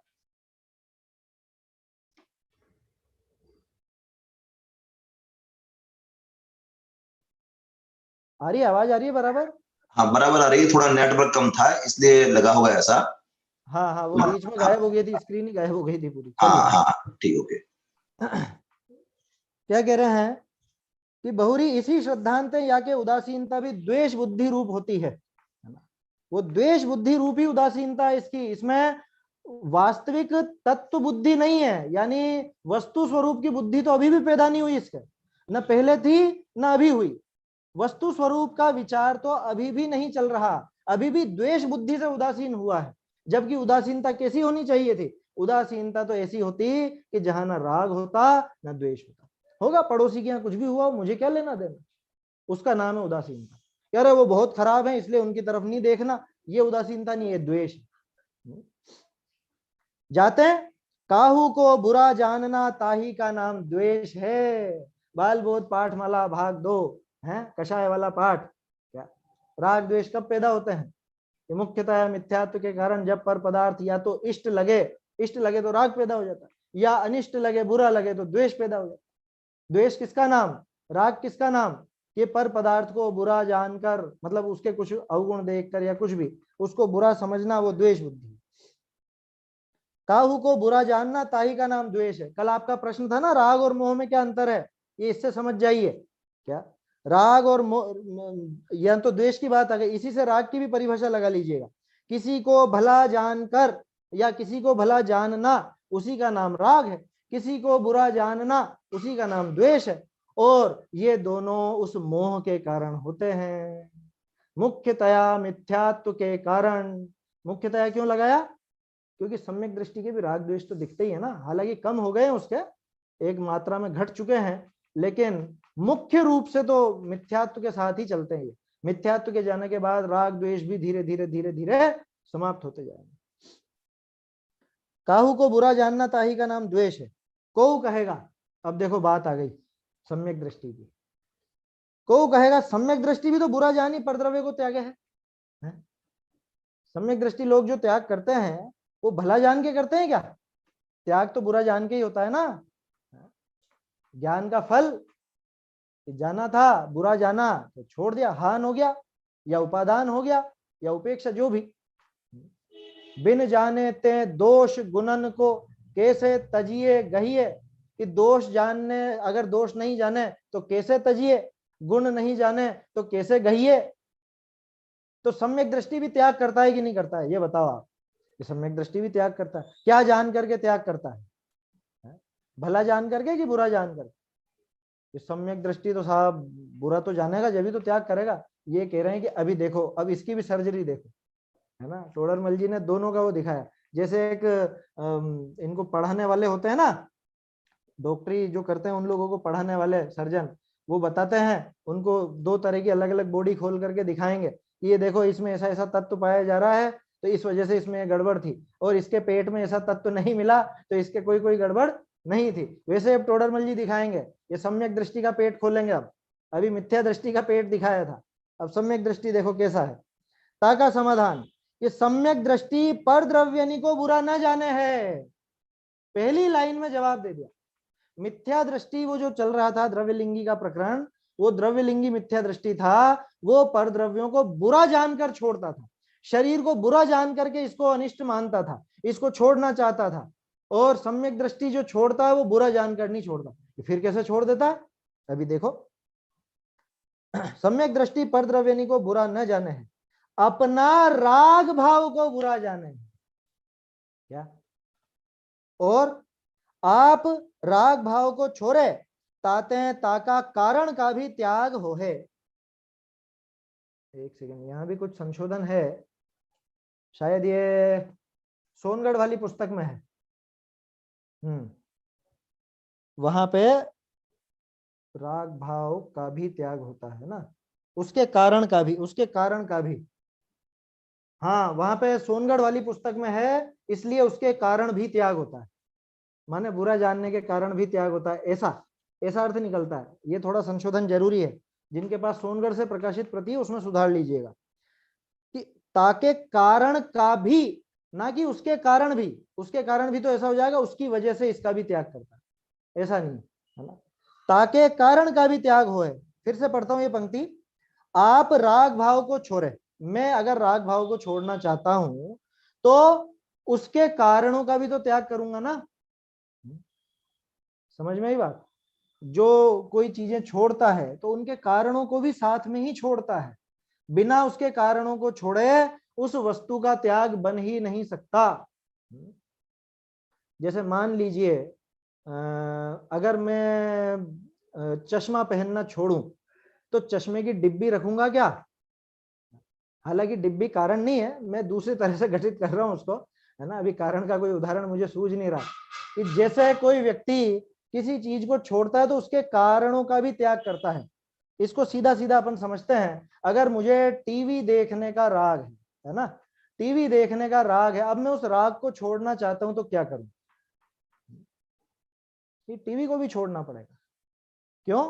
Speaker 1: आ रही है आवाज, आ रही है बराबर?
Speaker 5: हाँ बराबर आ रही है, थोड़ा नेटवर्क कम था इसलिए लगा होगा ऐसा।
Speaker 1: हाँ हाँ, वो बीच में गायब हो गई थी, स्क्रीन ही गायब हो गई थी पूरी।
Speaker 5: हाँ
Speaker 1: चलिए,
Speaker 5: हाँ ठीक, ओके।
Speaker 1: क्या कह रहे हैं कि बहुरी इसी श्रद्धांत या के उदासीनता भी द्वेष बुद्धि रूप होती है ना? वो द्वेष बुद्धि रूप ही उदासीनता है इसकी। इसमें वास्तविक तत्व बुद्धि नहीं है, यानी वस्तु स्वरूप की बुद्धि तो अभी भी पैदा नहीं हुई इसके, न पहले थी न अभी हुई। वस्तु स्वरूप का विचार तो अभी भी नहीं चल रहा, अभी भी द्वेष बुद्धि से उदासीन हुआ है। जबकि उदासीनता कैसी होनी चाहिए थी? उदासीनता तो ऐसी होती कि जहां ना राग होता ना द्वेष होता। होगा पड़ोसी के यहाँ कुछ भी हुआ, मुझे क्या लेना देना, उसका नाम है उदासीनता। यार वो बहुत खराब है इसलिए उनकी तरफ नहीं देखना, ये उदासीनता नहीं है, द्वेष। जाते हैं, काहू को बुरा जानना ताही का नाम द्वेष है। बाल बोध पाठमाला भाग 2 है, कषाय वाला पाठ। क्या राग द्वेष कब पैदा होते हैं? ये मुख्यतः मिथ्यात्व के कारण, जब पर पदार्थ या तो इष्ट लगे तो राग पैदा हो जाता है, या अनिष्ट लगे, बुरा लगे तो द्वेष पैदा हो जाता है। द्वेष किसका नाम, राग किसका नाम? कि पर पदार्थ को बुरा जानकर, मतलब उसके कुछ अवगुण देखकर या कुछ भी उसको बुरा समझना, वो द्वेष बुद्धि। काहू को बुरा जानना ताही का नाम द्वेष है। कल आपका प्रश्न था ना, राग और मोह में क्या अंतर है, ये इससे समझ जाइए। क्या राग और मोह, या तो द्वेष की बात आ गई, इसी से राग की भी परिभाषा लगा लीजिएगा। किसी को भला जानकर या किसी को भला जानना, उसी का नाम राग है। किसी को बुरा जानना, उसी का नाम द्वेष है। और ये दोनों उस मोह के कारण होते हैं, मुख्यतया मिथ्यात्व के कारण। मुख्यतया क्यों लगाया? क्योंकि सम्यक दृष्टि के भी राग द्वेष तो दिखते ही है ना, हालांकि कम हो गए हैं, उसके एक मात्रा में घट चुके हैं, लेकिन मुख्य रूप से तो मिथ्यात्व के साथ ही चलते हैं। मिथ्यात्व के जाने के बाद राग द्वेष भी धीरे धीरे धीरे धीरे समाप्त होते जाएंगे। काहू को बुरा जानना ताही का नाम द्वेष है। को कहेगा, अब देखो बात आ गई सम्यक दृष्टि की। को कहेगा सम्यक दृष्टि भी तो बुरा जानी परद्रव्य को त्यागे है? सम्यक दृष्टि लोग जो त्याग करते हैं वो भला जान के करते हैं क्या? त्याग तो बुरा जान के ही होता है ना। ज्ञान का फल जाना था, बुरा जाना तो छोड़ दिया, हान हो गया या उपादान हो गया या उपेक्षा, जो भी। बिन जाने ते दोष गुणन को कैसे तजिए गहिए, कि दोष जानने, अगर दोष नहीं जाने तो कैसे तजिए, गुण नहीं जाने तो कैसे गहिए। तो सम्यक दृष्टि भी त्याग करता है कि नहीं करता है, ये बताओ आप। कि सम्यक दृष्टि भी त्याग करता है, क्या जान करके त्याग करता है? भला जान करके कि बुरा जान करके? सम्यक दृष्टि तो साहब बुरा तो जानेगा जब भी तो त्याग करेगा। ये कह रहे हैं कि अभी देखो, अब इसकी भी सर्जरी देखो, है ना। टोडरमल जी ने दोनों का वो दिखाया। जैसे एक इनको पढ़ाने वाले होते हैं ना, डॉक्टरी जो करते हैं उन लोगों को पढ़ाने वाले सर्जन, वो बताते हैं उनको दो तरह की अलग अलग बॉडी खोल करके दिखाएंगे कि ये देखो इसमें ऐसा ऐसा तत्व पाया जा रहा है तो इस वजह से इसमें गड़बड़ थी, और इसके पेट में ऐसा तत्व नहीं मिला तो इसके कोई गड़बड़ नहीं थी। वैसे अब टोडरमल जी दिखाएंगे, ये सम्यक दृष्टि का पेट खोलेंगे। अब अभी मिथ्या दृष्टि का पेट दिखाया था, अब सम्यक दृष्टि देखो कैसा है। ताका समाधान, ये सम्यक दृष्टि पर द्रव्यनी को बुरा न जाने है। पहली लाइन में जवाब दे दिया। मिथ्या दृष्टि वो जो चल रहा था द्रव्यलिंगी का प्रकरण, वो द्रव्यलिंगी मिथ्या दृष्टि था, वो पर द्रव्यों को बुरा जानकर छोड़ता था, शरीर को बुरा जान करके इसको अनिष्ट मानता था, इसको छोड़ना चाहता था। और सम्यक दृष्टि जो छोड़ता है वो बुरा जानकर नहीं छोड़ता। फिर कैसे छोड़ देता है? अभी देखो, सम्यक दृष्टि पर द्रव्यनी को बुरा न जाने है, अपना राग भाव को बुरा जाने है। क्या? और आप राग भाव को छोड़े ताते हैं ताका कारण का भी त्याग हो है। एक सेकंड, यहां भी कुछ संशोधन है, शायद ये सोनगढ़ वाली पुस्तक में है। वहां पे राग भाव का भी त्याग होता है ना, उसके कारण का भी, उसके कारण का भी। हाँ, वहां पे सोनगढ़ वाली पुस्तक में है, इसलिए उसके कारण भी त्याग होता है। माने बुरा जानने के कारण भी त्याग होता है, ऐसा ऐसा अर्थ निकलता है। ये थोड़ा संशोधन जरूरी है, जिनके पास सोनगढ़ से प्रकाशित प्रति है उसमें सुधार लीजिएगा कि ताके कारण का भी, ना कि उसके कारण भी। उसके कारण भी तो ऐसा हो जाएगा उसकी वजह से इसका भी त्याग करता है, ऐसा नहीं है ना। ताके कारण का भी त्याग हो है। फिर से पढ़ता हूं ये पंक्ति, आप राग भाव को छोड़े। मैं अगर राग भाव को छोड़ना चाहता हूं तो उसके कारणों का भी तो त्याग करूंगा ना। समझ में आई बात? जो कोई चीजें छोड़ता है तो उनके कारणों को भी साथ में ही छोड़ता है। बिना उसके कारणों को छोड़े उस वस्तु का त्याग बन ही नहीं सकता। जैसे मान लीजिए अगर मैं चश्मा पहनना छोड़ूं तो चश्मे की डिब्बी रखूंगा क्या? हालांकि डिब्बी कारण नहीं है, मैं दूसरी तरह से घटित कर रहा हूं उसको, है ना। अभी कारण का कोई उदाहरण मुझे सूझ नहीं रहा कि जैसे कोई व्यक्ति किसी चीज को छोड़ता है तो उसके कारणों का भी त्याग करता है। इसको सीधा सीधा अपन समझते हैं, अगर मुझे टीवी देखने का राग है ना, टीवी देखने का राग है, अब मैं उस राग को छोड़ना चाहता हूं तो क्या करूं? ये टीवी को भी छोड़ना पड़ेगा। क्यों?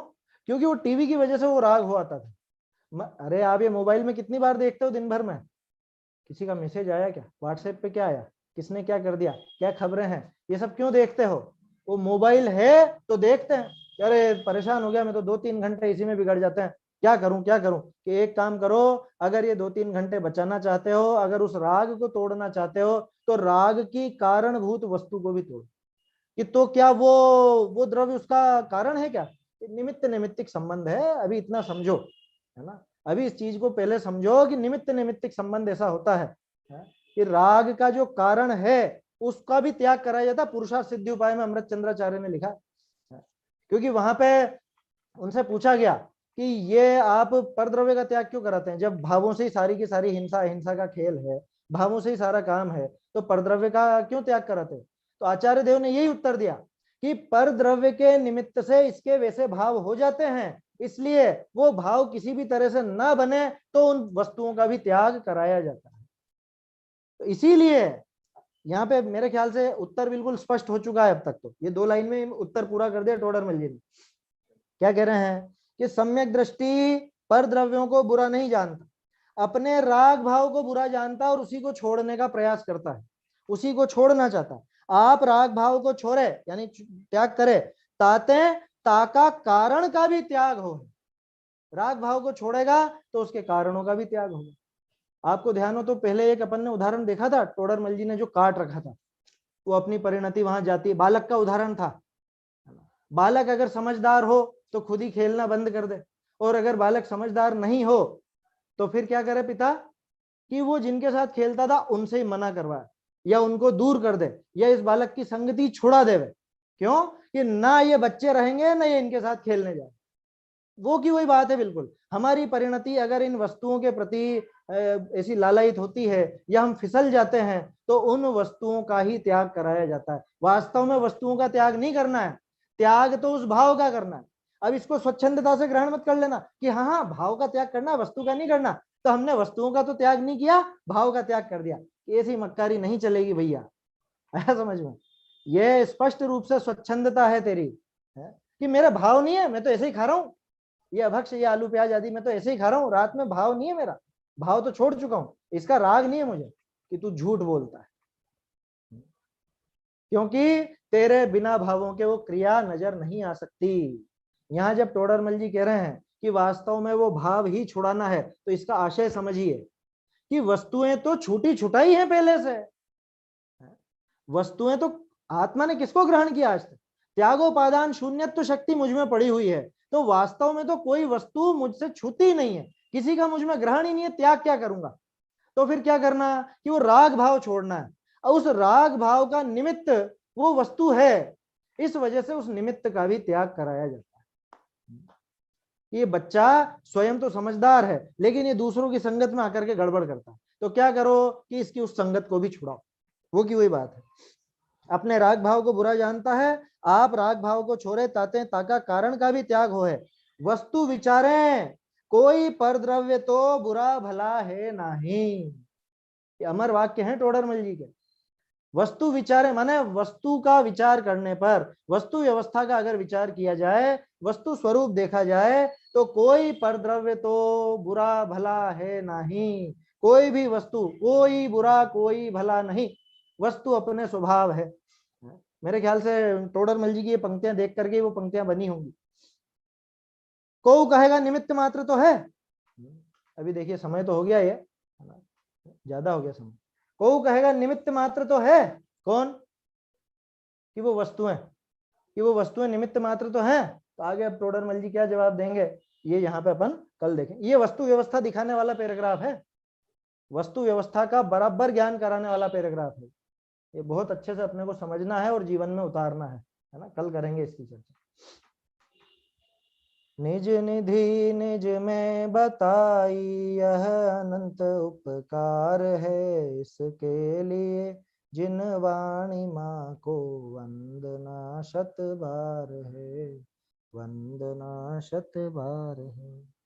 Speaker 1: क्योंकि वो टीवी की वजह से वो राग हुआ था। अरे आप ये मोबाइल में कितनी बार देखते हो दिन भर में? किसी का मैसेज आया क्या, व्हाट्सएप पे क्या आया, किसने क्या कर दिया, क्या खबरें हैं, ये सब क्यों देखते हो? वो मोबाइल है तो देखते हैं। अरे परेशान हो गया मैं तो, 2-3 घंटे इसी में बिगड़ जाते हैं, क्या करूं क्या करूं? कि एक काम करो, अगर ये 2-3 घंटे बचाना चाहते हो, अगर उस राग को तोड़ना चाहते हो तो राग की कारणभूत वस्तु को भी तोड़। कि तो क्या वो द्रव्य उसका कारण है क्या? निमित्त निमित्तिक संबंध है, अभी इतना समझो, है ना। अभी इस चीज को पहले समझो कि निमित्त निमित्तिक संबंध ऐसा होता है कि राग का जो कारण है उसका भी त्याग कराया जाता है। पुरुषार्थ सिद्धि उपाय में अमृत चंद्राचार्य ने लिखा है। क्योंकि वहां पे उनसे पूछा गया कि ये आप परद्रव्य का त्याग क्यों कराते हैं, जब भावों से ही सारी की सारी हिंसा हिंसा का खेल है, भावों से ही सारा काम है, तो परद्रव्य का क्यों त्याग कराते हैं? तो आचार्य देव ने यही उत्तर दिया कि परद्रव्य के निमित्त से इसके वैसे भाव हो जाते हैं, इसलिए वो भाव किसी भी तरह से ना बने तो उन वस्तुओं का भी त्याग कराया जाता है। तो इसीलिए यहाँ पे मेरे ख्याल से उत्तर बिल्कुल स्पष्ट हो चुका है अब तक। तो ये 2 लाइन में उत्तर पूरा कर दिया टोडरमल जी ने। क्या कह रहे हैं कि सम्यक दृष्टि पर द्रव्यों को बुरा नहीं जानता, अपने राग भाव को बुरा जानता और उसी को छोड़ने का प्रयास करता है, उसी को छोड़ना चाहता है। आप राग भाव को छोड़े यानी त्याग करे, ताते ताका कारण का भी त्याग हो। राग भाव को छोड़ेगा तो उसके कारणों का भी त्याग होगा। आपको ध्यान हो तो पहले एक अपन ने उदाहरण देखा था, टोडरमल जी ने जो काट रखा था, वो अपनी परिणति वहां जाती है, बालक का उदाहरण था। बालक अगर समझदार हो तो खुद ही खेलना बंद कर दे, और अगर बालक समझदार नहीं हो तो फिर क्या करे पिता कि वो जिनके साथ खेलता था उनसे ही मना करवाए या उनको दूर कर दे या इस बालक की संगति छुड़ा देवे। क्यों? कि ना ये बच्चे रहेंगे ना ये इनके साथ खेलने जाए। वो की वही बात है बिल्कुल। हमारी परिणति अगर इन वस्तुओं के प्रति ऐसी लालायित होती है या हम फिसल जाते हैं तो उन वस्तुओं का ही त्याग कराया जाता है। वास्तव में वस्तुओं का त्याग नहीं करना है, त्याग तो उस भाव का करना है। अब इसको स्वच्छंदता से ग्रहण मत कर लेना कि हाँ हाँ भाव का त्याग करना, वस्तु का नहीं करना। तो हमने वस्तुओं का तो त्याग नहीं किया, भाव का त्याग कर दिया। ऐसी मक्कारी नहीं चलेगी भैया, आया समझ में? ये स्पष्ट रूप से स्वच्छंदता है तेरी, है कि मेरा भाव नहीं है, मैं तो ऐसे ही खा रहा हूँ, ये अभक्ष ये आलू प्याज आदि मैं तो ऐसे ही खा रहा हूँ, रात में भाव नहीं है मेरा, भाव तो छोड़ चुका हूँ, इसका राग नहीं है मुझे कि तू झूठ बोलता है। क्योंकि तेरे बिना भावों के वो क्रिया नजर नहीं आ सकती। यहाँ जब टोडरमल जी कह रहे हैं कि वास्तव में वो भाव ही छुड़ाना है तो इसका आशय समझिए कि वस्तुएं तो छूटी छुटाई है पहले से। वस्तुएं तो आत्मा ने किसको ग्रहण किया आज तक? त्यागोपादान शून्यत्व शक्ति मुझ में पड़ी हुई है, तो वास्तव में तो कोई वस्तु मुझसे छूती नहीं है, किसी का मुझ में ग्रहण ही नहीं है, त्याग क्या करूंगा? तो फिर क्या करना कि वो राग भाव छोड़ना है, और उस राग भाव का निमित्त वो वस्तु है, इस वजह से उस निमित्त का भी त्याग कराया जाता है। ये बच्चा स्वयं तो समझदार है लेकिन ये दूसरों की संगत में आकर के गड़बड़ करता है, तो क्या करो कि इसकी उस संगत को भी छुड़ाओ। वो की वही बात है, अपने राग भाव को बुरा जानता है, आप राग भाव को छोड़े ताते ताका कारण का भी त्याग हो है। वस्तु विचारें कोई परद्रव्य तो बुरा भला है नहीं, ये अमर वाक्य हैं टोडरमल जी के। वस्तु विचार माने वस्तु का विचार करने पर, वस्तु व्यवस्था का अगर विचार किया जाए, वस्तु स्वरूप देखा जाए, तो कोई परद्रव्य तो बुरा भला है नहीं। कोई भी वस्तु, कोई बुरा कोई भला नहीं, वस्तु अपने स्वभाव है। मेरे ख्याल से टोडरमल जी की ये पंक्तियां देख करके वो पंक्तियां बनी होंगी। को कहेगा निमित्त मात्र तो है। अभी देखिए समय तो हो गया, ये ज्यादा हो गया समय। को कहेगा निमित्त मात्र तो है, कौन? कि वो वस्तुएं, कि वो वस्तुएं निमित्त मात्र तो हैं। तो आगे अब टोडरमल जी क्या जवाब देंगे, ये यहाँ पे अपन कल देखें। ये वस्तु व्यवस्था दिखाने वाला पैराग्राफ है, वस्तु व्यवस्था का बराबर ज्ञान कराने वाला पैराग्राफ है। ये बहुत अच्छे से अपने को समझना है और जीवन में उतारना है ना। कल करेंगे इसकी चर्चा। निज निधि निज में बताई यह अनंत उपकार है, इसके लिए जिन वाणी माँ को वंदना शत बार है, वंदना शत बार है।